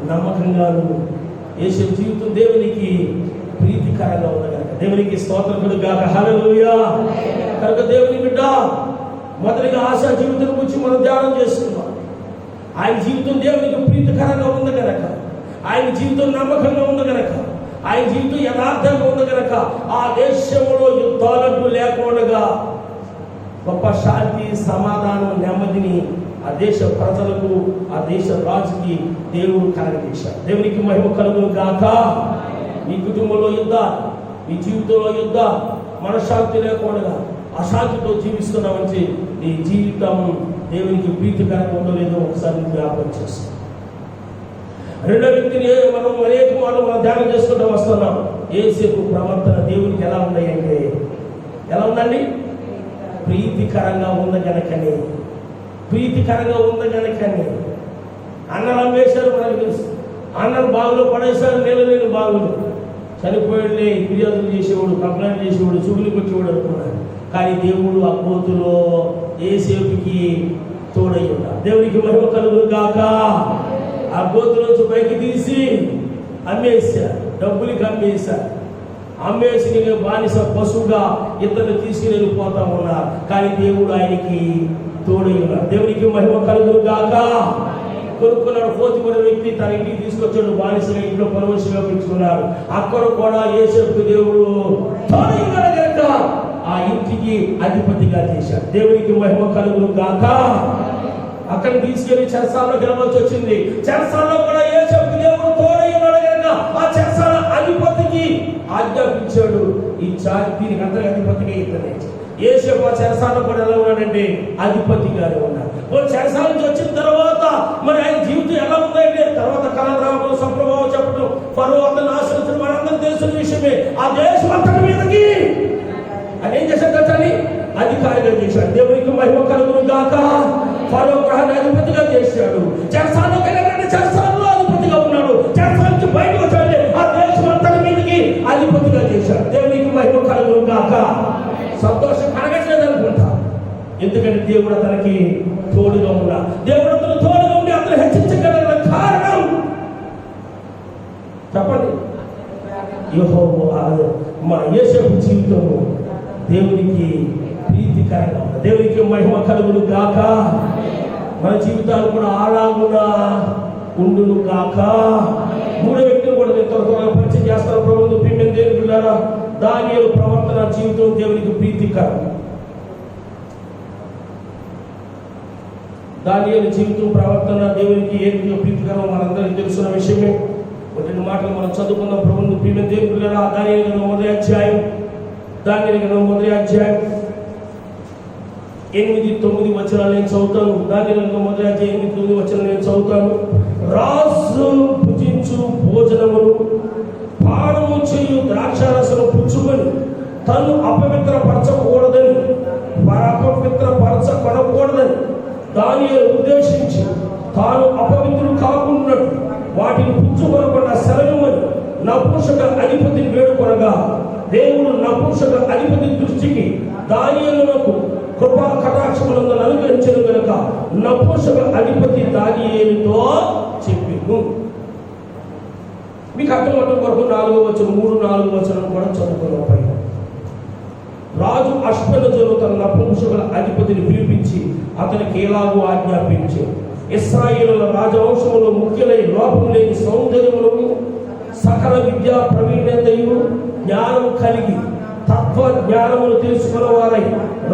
నమ్మకంగాను, యోసేపు జీవితం దేవునికి ప్రీతికరంగా ఉంది కనుక దేవునికి స్తోత్రం కలుగుగాక. హల్లెలూయా. కనుక దేవుని బిడ్డ, మొదటిగా ఆశా జీవితం గురించి మనం ధ్యానం చేసుకున్నాం. ఆయన జీవితం దేవునికి ప్రీతికరంగా ఉంది కనుక, ఆయన జీవితం నమ్మకంగా ఉంది కనుక, ఆయన జీవితం యథార్థంగా ఉంది కనుక ఆ దేశంలో యుద్ధాలకు లేకుండా గొప్ప శాంతి, సమాధానం, నెమ్మదిని ఆ దేశ ప్రజలకు, ఆ దేశ రాజుకి దేవుడు కలగజేశాడు. దేవునికి మహిమ కలుగును గాక. మీ కుటుంబంలో యుద్ధాలు, మీ జీవితంలో యుద్ధాలు, మనశ్శాంతి లేకుండా అశాంతితో జీవిస్తున్నామంటే నీ జీవితం దేవునికి ప్రీతికరంగా ఉందో లేదో ఒకసారి జ్ఞాపకం చేస్తాం. రెండో వ్యక్తిని మనం అనేక మార్లు మనం ధ్యానం చేసుకుంటూ వస్తున్నాం. యోసేపు ప్రవర్తన దేవునికి ఎలా ఉన్నాయంటే, ఎలా ఉందండి? ప్రీతికరంగా ఉంది కనుకనే, ప్రీతికరంగా ఉంది కనుకనే. అన్నలు అమ్మేశారు, మనకు తెలుసు. అన్నలు బావిలో పడేశారు, నీళ్ళ బావిలో. చనిపోయాడులే, ఫిర్యాదులు చేసేవాడు, కంప్లైంట్ చేసేవాడు, చూగులు కొట్టేవాడు అనుకున్నాడు. కానీ దేవుడు ఆ కోతులో యేసేపుకి తోడై ఉన్నారు. దేవునికి మహిమ కలుగును గాక. ఆ గోతులోంచి పైకి తీసి అమ్మేశారు, డబ్బులకి అమ్మేశారు. అమ్మేసి బానిస పశువుగా ఇతరులు తీసుకుని వెళ్ళిపోతా ఉన్నారు. కానీ దేవుడు ఆయనకి తోడై ఉన్నారు. దేవునికి మహిమ కలుగును గాక. కొనుక్కున్నాడు పోతిఫరు వ్యక్తి, తన ఇంటికి తీసుకొచ్చాడు, బానిసగా ఇంట్లో పరవశంగా పెంచుకున్నాడు. అక్కడ కూడా యేసేపుకు దేవుడు తోడై ఉన్నాడు కనుక ఆ ఇంటికి అధిపతిగా చేశాడు. దేవునికి మహిమ కలుగును గాక. అక్కడ తీసుకెళ్లి చెరసాలలో గెలవలసి వచ్చింది. చెరసాలలో కూడా యేసేపుకు దేవుడు తోడై ఉన్నాడు కనుక ఆ చెరసాల అధిపతికి ఆజ్ఞాపించాడు. దీనికి అందరి అధిపతిగా ఇతనే. యేసేపు ఆ చెరసాలలో కూడా ఎలా ఉన్నాడంటే అధిపతిగానే ఉన్నాడు. చెరసాల నుంచి వచ్చిన తర్వాత మరి ఆయన జీవితం ఎలా ఉందంటే తర్వాత కలరామం సంప్రభావం చెప్పడం, ఫరో అతను ఆశ్రయించిన మనందరూ తెలిసిన విషయమే. ఆ దేశం అంతటి మీదకి ఆయన ఏం చేశాడు అని అధికారిగా చేశాడు. దేవునికి మహిమ కలుగును గాక. ఫరో గ్రహాన్ని అధిపతిగా చేశాడు. చెరసాలలో చెరసాలలో అధిపతిగా ఉన్నాడు. చెరసాల నుంచి బయటకు వచ్చాడు, ఆ దేశం అంతటి మీదకి అధిపతిగా చేశాడు. దేవునికి మహిమ కలుగును గాక. సంతోషం కలగట్లేదు అనుకుంటా, ఎందుకంటే దేవుడు అతనికి తోడుగా ఉన్నా. దేవుడు అతను తోడుగా ఉండి అతను హెచ్చించగలిగిన కారణం చెప్పండి. యెహోవా మా యేసేపు జీవితం దేవునికి ప్రీతికరంగా ఉంది. దేవునికి మహిమ కలుగును గాక. మన జీవితాలు కూడా అలాగునా ఉండును గాక. మూడో వ్యక్తిని కూడా నేను త్వరగా పరిచయం చేస్తాను. ప్రభుత్వ ప్రియమైన దేవుని బిడ్డలారా, దానియేలు ప్రవర్తన జీవితం దేవునికి ప్రీతికరం. దానియేలు జీవితం ప్రవర్తన దేవునికి ఏది ప్రీతికరం మనందరికీ తెలుసున్న విషయమే. కొన్ని మాటలు మనం చదువుకున్నాం. ప్రభుత్వ ప్రియమైన దేవుని బిడ్డలారా, దానియేలు గ్రంథం 1వ అధ్యాయం, దానియేలు గ్రంథం 1వ అధ్యాయం 8-9 వచనాలు నేను చదువుతాను. దానియేలు గ్రంథం 1వ అధ్యాయం 8-9 వచనాలు నేను చదువుతాను. రాజు భుజించు భోజనమును పానము చేయు ద్రాక్షారసను పుచ్చుకొని తను అపవిత్రపరచకూడదని అపవిత్రపరచకొనకూడదని దానియేలు ఉద్దేశించి తాను అపవిత్రులు కాకున్నట్టు వాటిని పుచ్చుకొనకుండా సెలవుమని నపుంసక అధిపతిని వేడుకొనగా దేవుడు నపుంసక అధిపతి దృష్టికి దానియేలునకు కృపా కటాక్షములను అనుగ్రహించను కనుక నపుంసక అధిపతి దానియేలుతో చెప్పిండు. మీకు అర్థమవడం కొరకు 4వ వచనం 3-4 వచనం కూడా చదువుకున్నాం. పైన రాజు అశ్వనజులు తన నపుంసకుల అధిపతిని పిలిపించి అతనికి ఎలాగో ఆజ్ఞాపించి, ఇశ్రాయేలుల రాజవంశములో ముఖ్యులై లోపం లేని సౌందర్యమును సకల విద్యా ప్రవీణతయు జ్ఞానం కలిగి తత్వ జ్ఞానములు తెలుసుకున్న వారై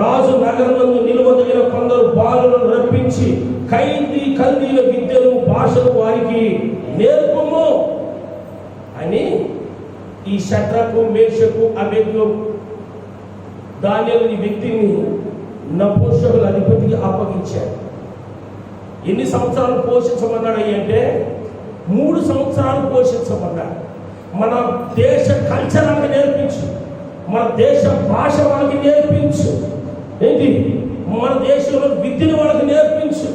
రాజు నగరమందు నిలువదగిన కొందరు బాలులను రప్పించి కల్దీల విద్యను భాషను వారికి నేర్పుము అని ఈ షడ్రకు మేషకు అబేద్నెగో దానియేలు వ్యక్తిని నపుంసకుల అధిపతికి అప్పగించాడు. ఎన్ని సంవత్సరాలు పోషించమన్నాడు అంటే 3 సంవత్సరాలు పోషించమన్నాడు. మన దేశ కల్చర్ వాళ్ళకి నేర్పించు, మన దేశ భాష వాళ్ళకి నేర్పించు, ఏంటి మన దేశంలో విద్యను వాళ్ళకి నేర్పించు,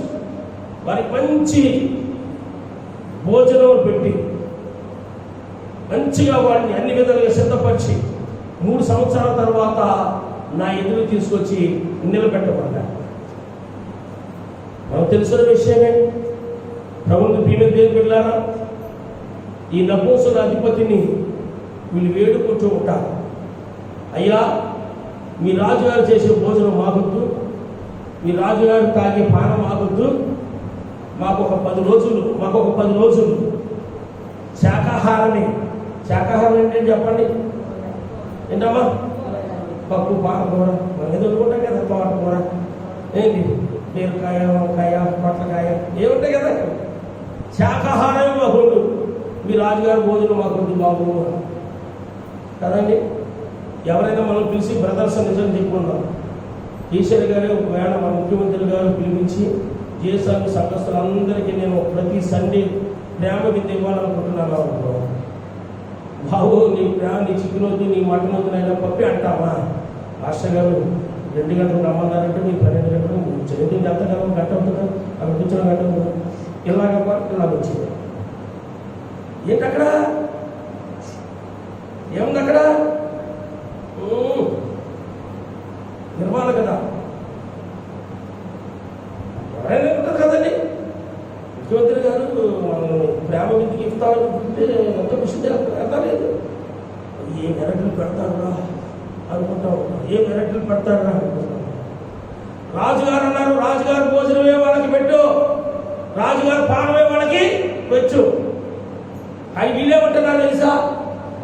వారికి మంచి భోజనం పెట్టి మంచిగా వాడిని అన్ని విధాలుగా సిద్ధపరిచి 3 సంవత్సరాల తర్వాత నా ఎదురు తీసుకొచ్చి నిలబెట్టబడ్డా. మనకు తెలిసిన విషయమే. ప్రభుత్వ ప్రియమైన దేవుని బిడ్డలారా, ఈ నపుంసకుల అధిపతిని వీళ్ళు వేడుకుంటూ ఉంటారు. అయ్యా, మీ రాజుగారు చేసే భోజనం మాకొద్దు, మీ రాజుగారు తాగే పానం మాకొద్దు, మాకు ఒక 10 రోజులు శాకాహారమే. శాకాహారం ఏంటంటే చెప్పండి. ఏంటమ్మా? పప్పు, పాలకూర, మనం ఏదో ఉంటాం కదా, తోటకూర, ఏంటి బీరకాయ, వంకాయ, పొట్లకాయ ఏముంటాయి కదా. శాకాహారమే మాకొద్దు, మీ రాజుగారు భోజనం మాకొద్దు బాబు కదండి. ఎవరైనా మనం పిలిచి బ్రదర్స్ నిజం చెప్పుకుందాం. ఈశ్వర్ గారు ఒకవేళ మన ముఖ్యమంత్రి గారు పిలిపించి జేసాను సంఘస్థులందరికీ నేను ప్రతి సండే ప్రేమ విద్య ఇవ్వాలనుకుంటున్నాను అనుకో, బాబు నీ ప్రేమ, నీ చికెన్ వద్దు, నీ మటన్ వద్దు, అయినా పప్పి అంటామా? మాస్టర్ గారు 2 గంటలకు రమ్మన్నారంటే మీ 12 గంటలకు చదువుతుంది, ఎంతకాలం గంట అవుతుందా, అక్కడ కూర్చొని గంట అవుతుందా, ఇలాగ వచ్చింది. ఏంటి అక్కడ ఏముంది? అక్కడ నిర్మాణ కదా. ముఖ్యమంత్రి గారు మనం ప్రేమ విందుకి ఇస్తామంటే ఎంత విషయం లేదు. ఏ వెరైటీలు పెడతారా అనుకుంటా ఉంటాం, ఏ వెరైటీలు పెడతారా అనుకుంటాం. రాజుగారు అన్నారు, రాజుగారు భోజనమే వాళ్ళకి పెట్టు, రాజుగారు పానమే వాళ్ళకి పెట్టు. ఆయన వీళ్ళేమంటున్నారు తెలుసా,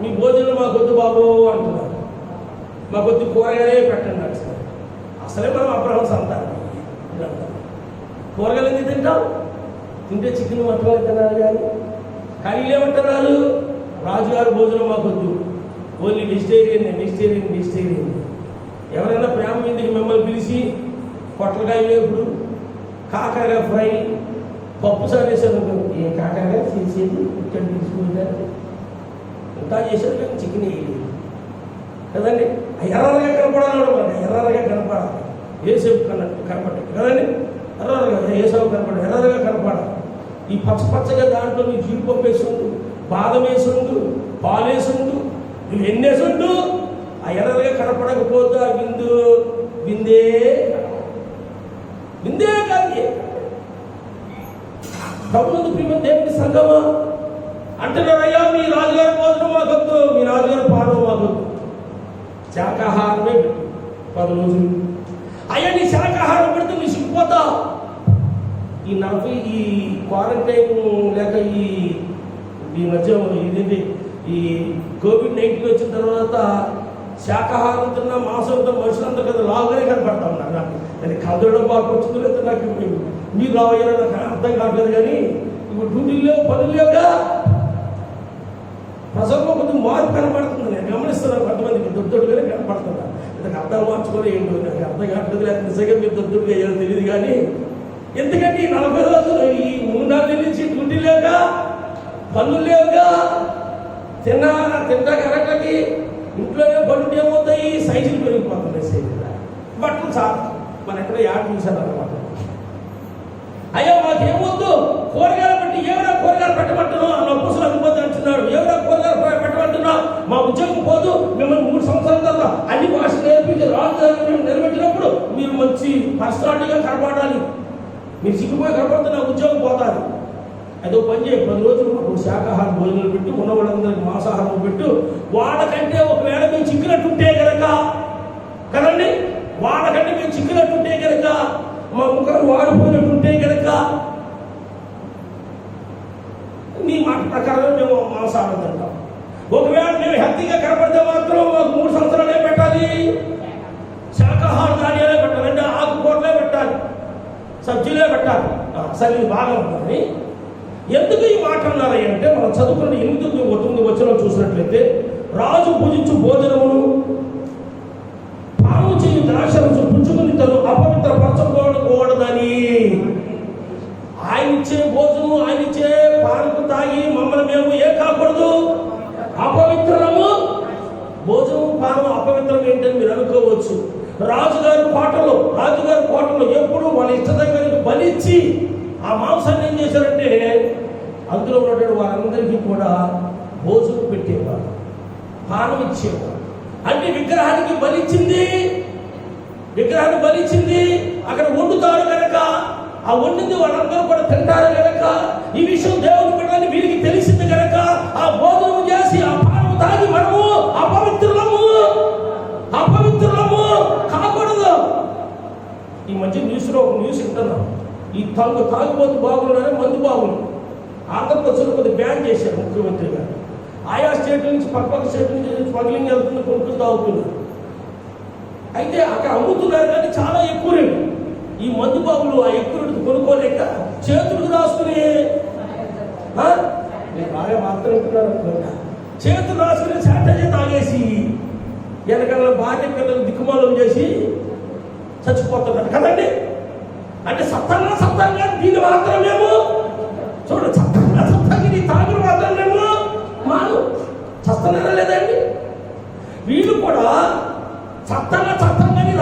మీ భోజనం మాకొద్దు బాబు అంటున్నారు, మాకొద్దు కూరగాయలే పెట్టండి అంటున్నారు. అసలే మనం అబ్రహం సంతానం, కూరగాయలు ఎందుకు తింటాం? తింటే చికెన్ మటన్ తిన్నారు కానీ వీళ్ళేమంటున్నారు, రాజుగారు భోజనం మాకొద్దు, ఓన్లీ వెజిటేరియన్. ఎవరైనా ప్రేమ ఇంటికి మిమ్మల్ని పిలిచి పొట్లకాయ వేపుడు, కాకరకాయ ఫ్రై, పప్పు సారేసారు, ఏ కాకరకాయ చేసేది ఇక్కడ తీసుకుంటారు, ఇంకా చేశారు కానీ చికెన్ వేయలేదు కదండి. ఎర్రగా కనపడాలి, ఎర్రగా కనపడాలి, ఏసేపు కనపడాలి కదండి, ఎర్రగా ఏసావు కనపడాలి, ఎర్రగా కనపడాలి. ఈ పచ్చగా దాంట్లో నీ జీడిపప్పు వేసుండు, బాదం వేసుండు, పాలు వేసుండు, నువ్వు ఎన్ని వేసుండు, ఆ ఎర్రగా కనపడకపోతే ఆ బిందే కాదు. ప్రభునందు ప్రియమైన దేవుని సంగమా అంటున్నారు, అయ్యా మీ రాజుగారి భోజనం మాకొద్దు, మీ రాజుగారి పానం మాకొద్దు, శాకాహారమే పెట్టు 10 రోజులు. అయ్యా నీ శాకాహారం పెడితే నీ సిగ్గిపోతా. ఈ క్వారంటైన్ లేక ఈ మధ్య ఇదేంటి ఈ COVID-19 వచ్చిన తర్వాత శాకాహారం తిన్నా మాంసం తిన్న మనుషులంతా కదా లావుగానే కనపడతా ఉన్నారు. నాకు అది కదలడం బాగా వచ్చిందో లేదా నాకు మీరు రావయ్యారో నాకు అర్థం కావట్లేదు. కానీ ఇప్పుడు డ్యూటీలు లేవు, పనులు లేవుగా, ప్రజల్లో కొద్దిగా మార్పు కనపడుతుంది. నేను గమనిస్తున్నాను, కొంతమందికి దొద్దుడుగానే కనపడుతున్నారు. ఇంతకు అర్థం మార్చుకొని ఏంటో నాకు అర్థం కావట్లేదు. లేదా నిజంగా మీరు దొద్దుడుగా అయ్యారో తెలియదు. కానీ ఎందుకంటే ఈ 40 రోజులు ఈ 3-4 నెలల నుంచి డ్యూటీ లేవుగా, పనులు లేవుగా, తింటా కరెక్ట్కి ఇంట్లోనే పనులు ఏమవుతాయి, సైజులు పెరిగిపోతున్నాయి, బట్టలు చాలు మన ఎక్కడ యాడ్ చూశారు అన్నమాట. అయ్యా మాకేమొద్దు, కూరగాయలు పెట్టి ఏమైనా కూరగాయలు పెట్టమంటున్నావు, ఆ నొప్పుసులు అందుపోతే అంటున్నాడు, ఏమైనా కూరగాయలు పెట్టమంటున్నావు, మా ఉద్యోగం పోదు, మిమ్మల్ని 3 సంవత్సరాల తర్వాత అన్ని భాషలు నేర్పించి రాజధాని మేము నిలబెట్టినప్పుడు మీరు మంచి పర్సనాలిటీగా కనపడాలి, మీరు సిగ్గిపోయి కనపడితే నా ఉద్యోగం పోతారు. అదో పని చేయి, 10 రోజులు మాకు శాకాహార భోజనాలు పెట్టు, ఉన్న వాళ్ళందరికీ మాంసాహారం పెట్టు. వాళ్ళకంటే ఒకవేళ మేము చిక్కినట్టుంటే కనుక కదండి, వాళ్ళకంటే మేము చిక్కినట్టుంటే కనుక, మా ముఖం వాడిపోయినట్టుంటే కనుక నీ మాట ప్రకారం మేము మాంసాహారం తింటాం. ఒకవేళ మేము హెల్తీగా కనపడితే మాత్రం మాకు 3 సంవత్సరాలే పెట్టాలి, శాకాహార ధాన్యాలే పెట్టాలి, అంటే ఆకుకూరలే పెట్టాలి, సబ్జీలే పెట్టాలి. సరే ఇది బాగా ఉంటుంది. ఎందుకు ఈ మాట అన్నారు అంటే, మనం చదువుకున్న 8-9 వచనం చూసినట్లయితే, రాజు పూజించు భోజనమును పాము చేయు ద్రాక్షరసం పుచ్చుకుని తను అపవిత్రపరచకూడదని, ఆయన ఇచ్చే భోజనం, ఆయన ఇచ్చే పానకు తాగి మమ్మల్ని మేము ఏ కాకూడదు, అపవిత్రము. భోజనం పానం అపవిత్రం ఏంటని మీరు అనుకోవచ్చు. రాజుగారి కోటలో ఎప్పుడు వాళ్ళ ఇష్టదైవానికి బలిచ్చి ఆ మాంసాన్ని ఏం చేశారంటే అందులో ఉన్నటువంటి వారందరికీ కూడా భోజనం పెట్టేవారు, పానం ఇచ్చేవారు. అంటే విగ్రహాన్ని బలిచ్చింది అక్కడ వండుతారు కనుక, ఆ వండింది వాళ్ళందరూ కూడా తింటారు కనుక, ఈ విషయం దేవుని బిడ్డలని వీరికి తెలిసింది కనుక, ఆ భోజనం చేసి ఆ పానం తాగి మనము అపవిత్రులము కాకూడదు. ఈ మధ్య న్యూస్లో ఒక న్యూస్ వింటున్నాం, ఈ తాగిపోతు బాగున్నారని మందు బాగుంది ఆంధ్రప్రదేశ్లో కొద్దిగా బ్యాన్ చేశారు ముఖ్యమంత్రి గారు. ఆయా స్టేట్ల నుంచి పక్క స్టేట్ల నుంచి స్మగ్లింగ్ వెళ్తుంది, కొనుక్కుని తాగుతున్నారు. అయితే అక్కడ అమ్ముతున్నారు కానీ చాలా ఎక్కువ రేటు. ఈ మందు బాబులు ఆ ఎక్కువ రేటు కొనుక్కోలేక చేతులకు రాసుకుని బాగా మాట్లాడుతున్నారు అనుకుంటా, చేతులు రాసుకుని శానిటైజర్ తాగేసి వెనకాల భార్య పిల్లలు దిక్కుమాలం చేసి చచ్చిపోతున్నారు కదండి. అంటే సత్తంగా దీన్ని మాత్రం మేము చూడండి, సత్తంగా నీ తాగులు మాత్రం మేము మాను చస్తున్నారా లేదండి. వీళ్ళు కూడా చత్తంగా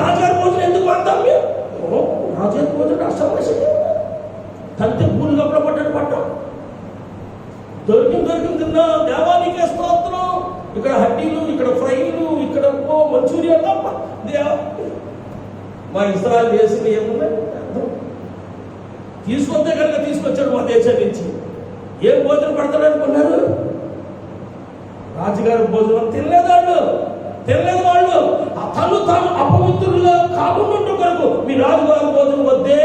రాజుగారి భోజనం ఎందుకు వాడతాం మేము? రాజుగారి భోజనం అష్టమశ తంతే పూలు లోపల పడ్డాం, దొరికింది తిన్నా, దేవానికే స్తోత్రం. ఇక్కడ హడ్డీలు, ఇక్కడ ఫ్రైలు, ఇక్కడ మంచూరియా తప్ప మా ఇస్రాయల్ చేసింది ఏమున్నాయి? తీసుకొస్తే కనుక తీసుకొచ్చాడు మా దేశం నుంచి. ఏం భోజనం పెడతాడు అనుకున్నారు? రాజుగారి భోజనం తినలేదు వాళ్ళు. తాను అపవిత్రులుగా కాకుండా కొరకు మీ రాజుగారి భోజనం వద్దే.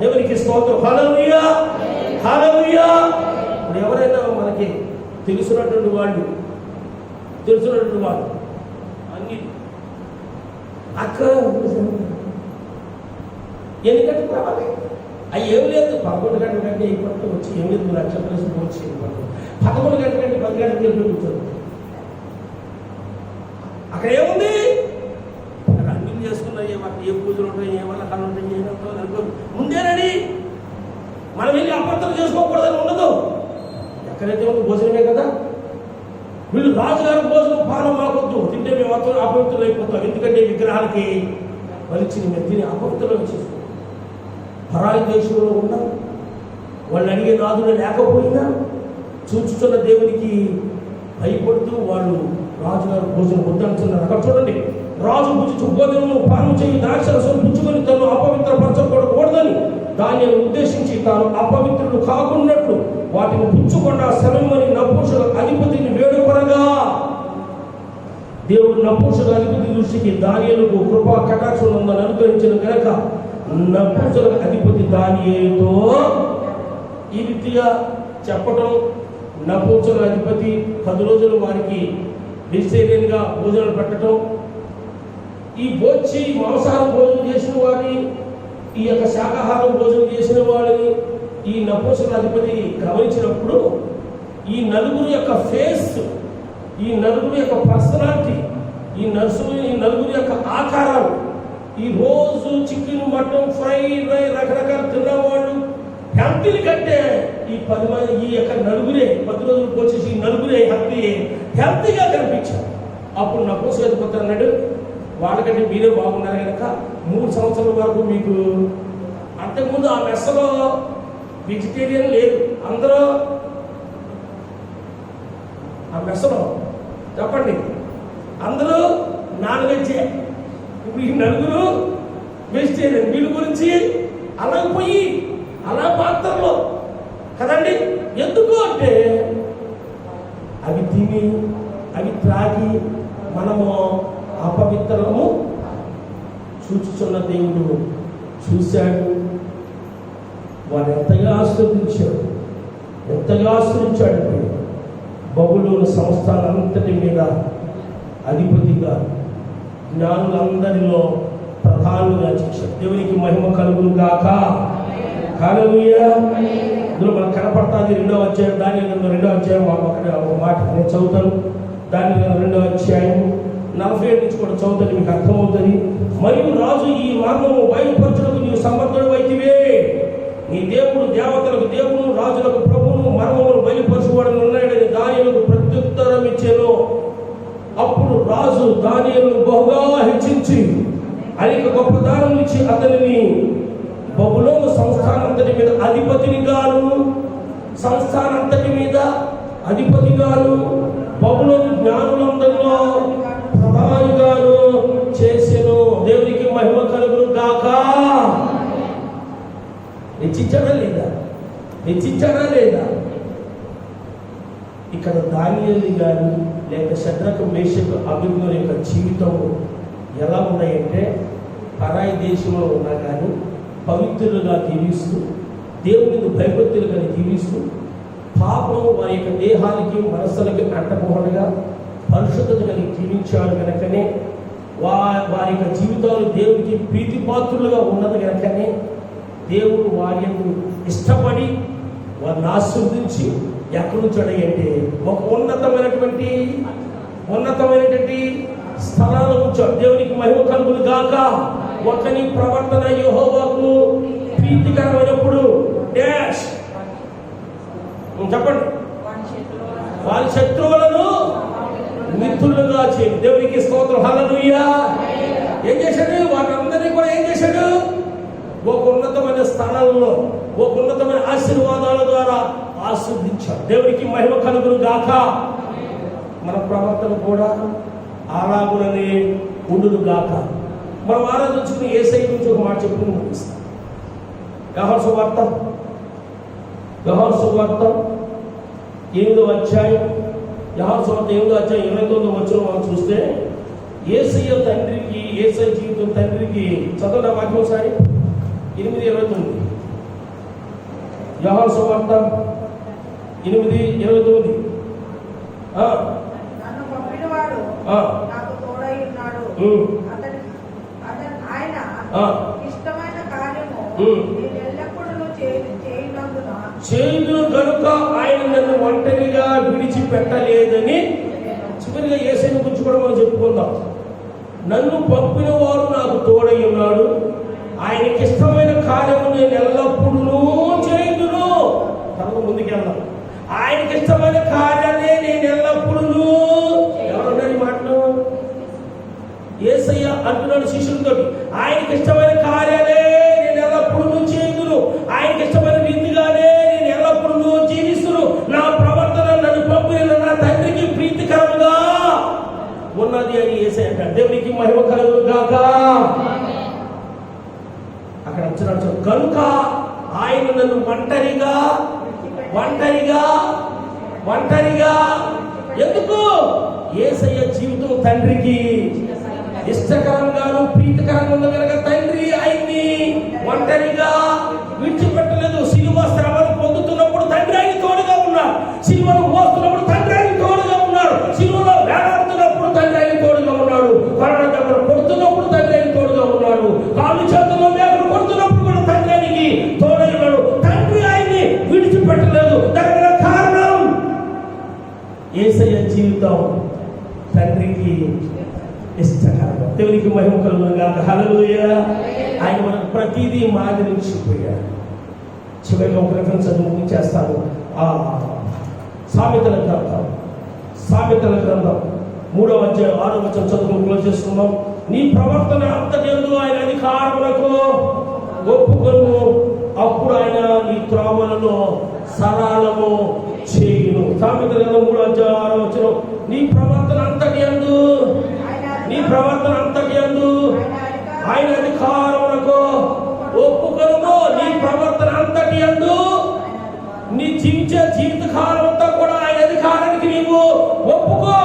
దేవునికి స్తోత్రం. హల్లెలూయా, హల్లెలూయా. ఇప్పుడు ఎవరైనా మనకి తెలుసున్నటువంటి వాళ్ళు అన్ని అక్క ఎన్ని గంటలకు రావాలి? అవి ఏం లేదు. 11 గంటల కంటే ఇప్పటితో వచ్చి ఏం లేదు. 2 లక్షల రూపాయలు వచ్చి 11 గంటల కంటే 10 గంటలకు వెళ్ళి కూర్చోదు. అక్కడ ఏముంది? అక్కడ అన్ని చేసుకున్నాయి. ఏ పూజలు ఉంటాయి, ఏ వల్ల కళ్ళు ఉంటాయి, ఏమంటారు అనుకోదు. ముందేనని మనం వెళ్ళి అపవిత్రం చేసుకోకూడదని ఉండదు. ఎక్కడైతే ఉంది భోజనమే కదా. వీళ్ళు రాజుగారి భోజనం పానం మాకొద్దు, తింటే మేము మొత్తం అపవిత్రులు అయిపోతాం. ఎందుకంటే విగ్రహాలకి బలిచ్చి మేము తిని అపవిత్రులు చేసుకుంటాం. పరాయి దేశంలో ఉన్నా వాళ్ళు అడిగే నాదులు లేకపోయినా చూచుతున్న దేవునికి భయపడుతూ వాళ్ళు రాజుగారు భోజనం వద్దంటున్నారు. అక్కడ చూడండి, రాజు భుజించు భోజనము పానం చేయి ద్రాక్షరసం పుచ్చుకొని తను అపవిత్రపరచకూడదని దాన్ని ఉద్దేశించి తాను అపవిత్రుడు కాకున్నట్లు వాటిని పుచ్చుకుండా శరమని నపుంసక అధిపతిని వేడుకొనగా దేవుడు నపుంసక అధిపతి దృష్టికి దానియేలుకు కృపా కటాక్షం ఉందని అనుగ్రహించిన కనుక నపుంసక అధిపతి దానియేలుతో ఈ రీతిగా చెప్పటం. నపుంసక అధిపతి 10 రోజులు వారికి వెజిటేరియన్ గా భోజనాలు పెట్టడం. ఈ మాంసాహారం భోజనం చేసిన వారిని, ఈ యొక్క శాకాహారం భోజనం చేసిన వాడిని ఈ నపుంసక అధిపతి గమనించినప్పుడు ఈ నలుగురు యొక్క ఫేస్, ఈ నలుగురు యొక్క పర్సనాలిటీ, ఈ నలుగురు యొక్క ఆకారాలు, ఈ రోజు చికెన్, మటన్, ఫ్రైడ్ రైస్ రకరకాలు తిన్నవాళ్ళు హెల్తీని కంటే ఈ 10 మంది ఈ యొక్క నలుగురే 10 రోజులకు వచ్చేసి ఈ నలుగురే హెల్తీగా కనిపించారు. అప్పుడు నపుంసక అధిపతి అన్నాడు, వాళ్ళకంటే మీరే బాగున్నారు కనుక 3 సంవత్సరాల వరకు మీకు, అంతకుముందు ఆ మెస్సలో వెజిటేరియన్ లేదు, అందరూ ఆ మెస్సలో చెప్పండి అందరూ నాన్ వెజ్జే. ఇప్పుడు ఈ నలుగురు వెజిటేరియన్. వీళ్ళ గురించి అలా పోయి అలా పాత్రలో కదండి. ఎందుకు అంటే అవి తిని అవి త్రాగి మనము అపవిత్రము చూచుచున్న దేవుడు చూశాడు. వారు ఎంతగా ఆశ్రయించాడు బబులోను సంస్థానంతటి మీద అధిపతిగా జ్ఞానులందరిలో ప్రధానులుగా చేశాడు. దేవునికి మహిమ కలుగును గాక. హల్లెలూయా. ఇందులో మనకు కనపడుతుంది 2వ అధ్యాయం, దానియేలు 2వ అధ్యాయం. ఒక మాట నేను చదువుతాను. దానియేలు 2వ అధ్యాయం 47 నుంచి కూడా చదువుతాను, మీకు అర్థమవుతుంది. మరియు రాజు ఈ మార్గము బయలుపరచుటకు నీవు సమర్థుడు అయితివే. నీ దేవుడు దేవతలకు దేవుడు, రాజులకు ప్రభువును, మర్మమును బయలుపరచువాడని ఉన్నాడని దానియేలుకు ప్రత్యుత్తరం ఇచ్చెను. అప్పుడు రాజు దానియేలును బహుగా హెచ్చించి అనేక గొప్ప దానములు ఇచ్చి అతనిని బబులోను సంస్థానంతటి మీద అధిపతిగాను బబులోను జ్ఞానులందరిలో ప్రధానిగాను చేసెను. దేవునికి మహిమ కలుగును గాక. హెచ్చించాడా లేదా? ఇక్కడ దానియేలు గారు లేక శద్రకు, మేషకు, అబేద్నెగో యొక్క జీవితం ఎలా ఉన్నాయంటే, పరాయి దేశంలో ఉన్నా కానీ పవిత్రులుగా జీవిస్తూ, దేవునికి భయభక్తులుగా జీవిస్తూ, పాపం వారి యొక్క దేహానికి మనస్సులకి అంటకుండా పరిశుద్ధత కలిగి జీవించాడు కనుకనే వారి యొక్క జీవితాలు దేవునికి ప్రీతిపాత్రులుగా ఉన్నది కనుకనే దేవుడు వారి ఇష్టపడి వారిని ఆశీర్వదించి ఎక్కడుంచాడు అంటే ఒక ఉన్నతమైనటువంటి స్థలాలు ఉంచాడు. దేవునికి మహిమ కలుగును గాక. ఒకని ప్రవర్తన యెహోవాకు ప్రీతికరమైనప్పుడు డాష్ చెప్పండి, వారి శత్రువులను మిత్రులుగా చేయండి. దేవునికి స్తోత్రం. హల్లెలూయా. ఏం చేశాడు? వారందరినీ కూడా ఏం చేశాడు? ఒక ఉన్నతమైన స్థానాలలో, ఒక ఉన్నతమైన ఆశీర్వాదాల ద్వారా ఆశీర్వదించాడు. దేవునికి మహిమ కలుగును గాక. మన ప్రవర్తన కూడా అలాగుననే ఉండును గాక. మనం ఆరాధించుకుని యేసయ్య గురించి ఒక మాట చెప్పుకుని ముగిస్తాం. యోహాను సువార్త 8వ అధ్యాయం 29వ వచనం మనం చూస్తే యేసయ్య తండ్రికి, యేసయ్య జీవితం తండ్రికి, చదవడం వాక్యం ఒకసారి 8:29. యోహాను సువార్త 8:29. నన్ను పంపినవాడు నాకు తోడై ఉన్నాడు. ఆయన ఇష్టమైన కార్యము నేను ఎల్లప్పుడూ చేయుదును గనుక ఆయన నన్ను ఒంటరిగా విడిచిపెట్టలేదని. చివరిగా యేసయ్యను గురించి కూడా మనం చెప్పుకుందాం. నన్ను పంపిన వారు నాకు తోడై ఉన్నాడు, ఆయనకి ఇష్టమైన కార్యము నేను ఎల్లప్పుడూ చేయుదును. తర్వాత ముందుకెళ్దాం. ఆయనకి ఇష్టమైన కార్యాలే నేను ఎల్లప్పుడూ. ఎవరున్నారు ఈ మాటలు? యేసయ్య అంటున్నాడు శిష్యులతో, ఆయనకి ఇష్టమైన కార్యాలే నేను ఎల్లప్పుడూ చేయుదును, ఆయనకి ఇష్టమైన రీతిగానే నేను ఎల్లప్పుడూ జీవిస్తును, నా ప్రవర్తన నన్ను పంపిన నా తండ్రికి ప్రీతికరముగా ఉన్నది అని యేసయ్య అంటాడు. దేవునికి మహిమ కలుగును గాక. అక్కడ అంటున్నాడు, కనుక ఆయన నన్ను ఒంటరిగా ఎందుకు? యేసయ్య జీవితం తండ్రికి ఇష్టకరంగాను ప్రీతికరంగా ఉంది కనుక తండ్రి ఆయన్ని ఒంటరిగా విడిచిపెట్టలేదు. సిలువ శ్రమను పొందుతున్నప్పుడు తండ్రి ఆయన తోడుగా ఉన్నాడు, సిలువను మోస్తున్నప్పుడు తండ్రి ఆయన తోడుగా ఉన్నాడు, సిలువలో వేలాడుతున్నప్పుడు తండ్రి ఆయన తోడుగా ఉన్నాడు, కరోనా దెబ్బలు కొడుతున్నప్పుడు తండ్రి ఆయన తోడుగా ఉన్నాడు, కాలు చేతుల్లో మేకలు కొడుతున్నప్పుడు కూడా తండ్రి ఆయనకి తోడై ఉన్నాడు. తండ్రి ఆయన్ని విడిచిపెట్టలేదు. దానికి కారణం యేసయ్య జీవితం తండ్రికి ఇష్టకరం. దేవునికి మహిమ కలుగును గాక. హల్లెలూయా. ఆయన మనకు ప్రతిదీ మాదిరించిపోయాడు. చివరిగా ఒక రిఫరెన్స్ చదువు చేస్తాను. సామెతల గ్రంథం 3వ అధ్యాయం 6వ వచనం చదువు క్లోజ్ చేస్తున్నాం. నీ ప్రవర్తన అంతటెందు ఆయన అధికారములకు ఒప్పుకొను, అప్పుడు ఆయన నీ త్రోవలను సరళము చేయును. సామెతల గ్రంథం 3వ అధ్యాయం 6వ వచనం. నీ ప్రవర్తన అంతటి యందు ఆయన అధికారములకు ఒప్పుకొను. నీ ప్రవర్తన అంతటి యందు, నీ జీవించే జీవిత కాలం అంతా కూడా ఆయన అధికారానికి నీవు ఒప్పుకో.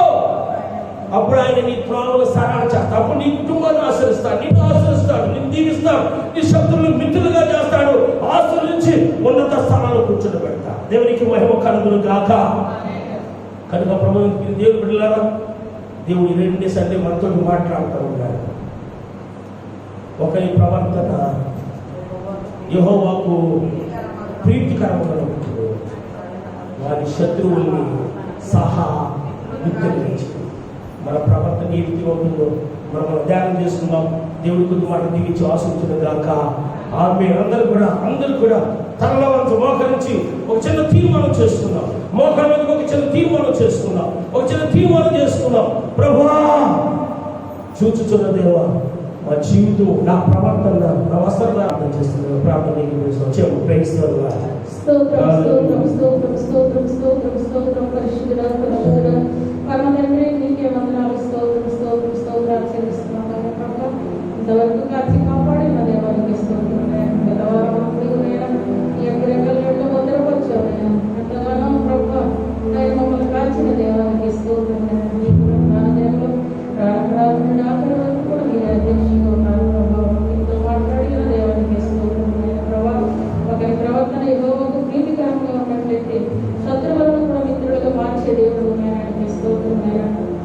అప్పుడు ఆయన నీ త్రోవలు సరళం చేస్తాడు. అప్పుడు నీ కుటుంబాన్ని ఆశ్రయిస్తాడు, నిన్ను ఆశ్రయిస్తాడు, నిన్ను దీవిస్తాడు, నీ శత్రువులు మిత్రులుగా చేస్తాడు, ఆశ్రయించి ఉన్నత స్థానాల్లో కూర్చోబెడతాడు. దేవునికి మహిమ కలుగును గాక. కనుక ప్రభువు దేవుని బిడ్డలారా, దేవుడు 2 సార్లు మనతో మాట్లాడుతూ ఉన్నాడు. ఒకరి ప్రవర్తన యెహోవాకు ప్రీతికరముగా ఉంటుంది, వారి శత్రువుల్ని సహా విత్తరించి. మన ప్రవర్తన ఏ రీతిగా ఉంటుందో మనం ధ్యానం చేసుకుందాం. దేవుడి కొద్ది మాట దిగించి ఆశించిన గాక. ఆమె అందరూ కూడా తనలో వంచు మోకరించి ఒక చిన్న తీర్మానం చేసుకుందాం. మోకాళ్ళకి ఒక చిన్న తీర్మానం చేసుకుందాం. ప్రభువా, చూచుచున్న దేవా, మా జీవితం, నా ప్రవర్తన, నా వస్త్రంగా అర్థం చేస్తున్నాను. ప్రార్థన వచ్చాము. ప్రేమిస్తారు ఇంతవరకు కాచి కాపాడిన దేవానికి ఎక్కడెక్కడో భద్రపరిచాను. ఎంతగానో ప్రభు నేను మమ్మల్ని కాల్చిన దేవానికి ఆఖరి వరకు కూడా మీరు అధ్యక్షులుగా ఉన్నారు ప్రభావ. మీతో మాట్లాడిన దేవానికి ప్రభావ. ఒకరి ప్రవర్తన యెహోవాకు ప్రీతికరంగా ఉన్నట్లయితే శత్రువులను కూడా మిత్రులుగా మార్చే దేవుడు ఆయనకి స్తోత్రమైన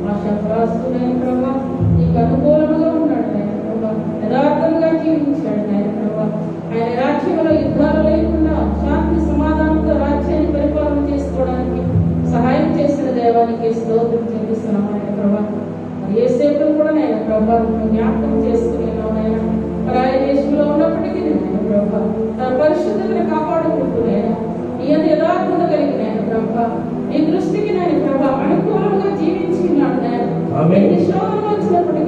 మా శత్రాస్తులైన ప్రభావ నీకు అనుకూలంగా ఉన్నాడు ఆయన ప్రభావ. యథార్థంగా జీవించాడు ఆయన ప్రభావ. ఆయన రాజ్యంలో యుద్ధాలు లేకుండా శాంతి సమాధానంతో రాజ్యాన్ని పరిపాలన చేసుకోవడానికి సహాయం చేసిన దేవానికి స్తోత్రం చెల్లిస్తున్నాం ఆయన ప్రభావ. ఏ సేపులు కూడా నేను ప్రభావం జ్ఞాపకం చేసుకునేను ఆయన. పరాయ దేశంలో ఉన్నప్పటికీ నేను ప్రభావ తన పరిశుద్ధతను కాపాడుకుంటున్నాను. ఈయన యథార్థత కలిగిన ఆయన ప్రభావ. ఈ దృష్టికి నేను ప్రభావ అనుకూలంగా జీవించినాడు. నేను ఎన్ని శోధనలు వచ్చినప్పటికీ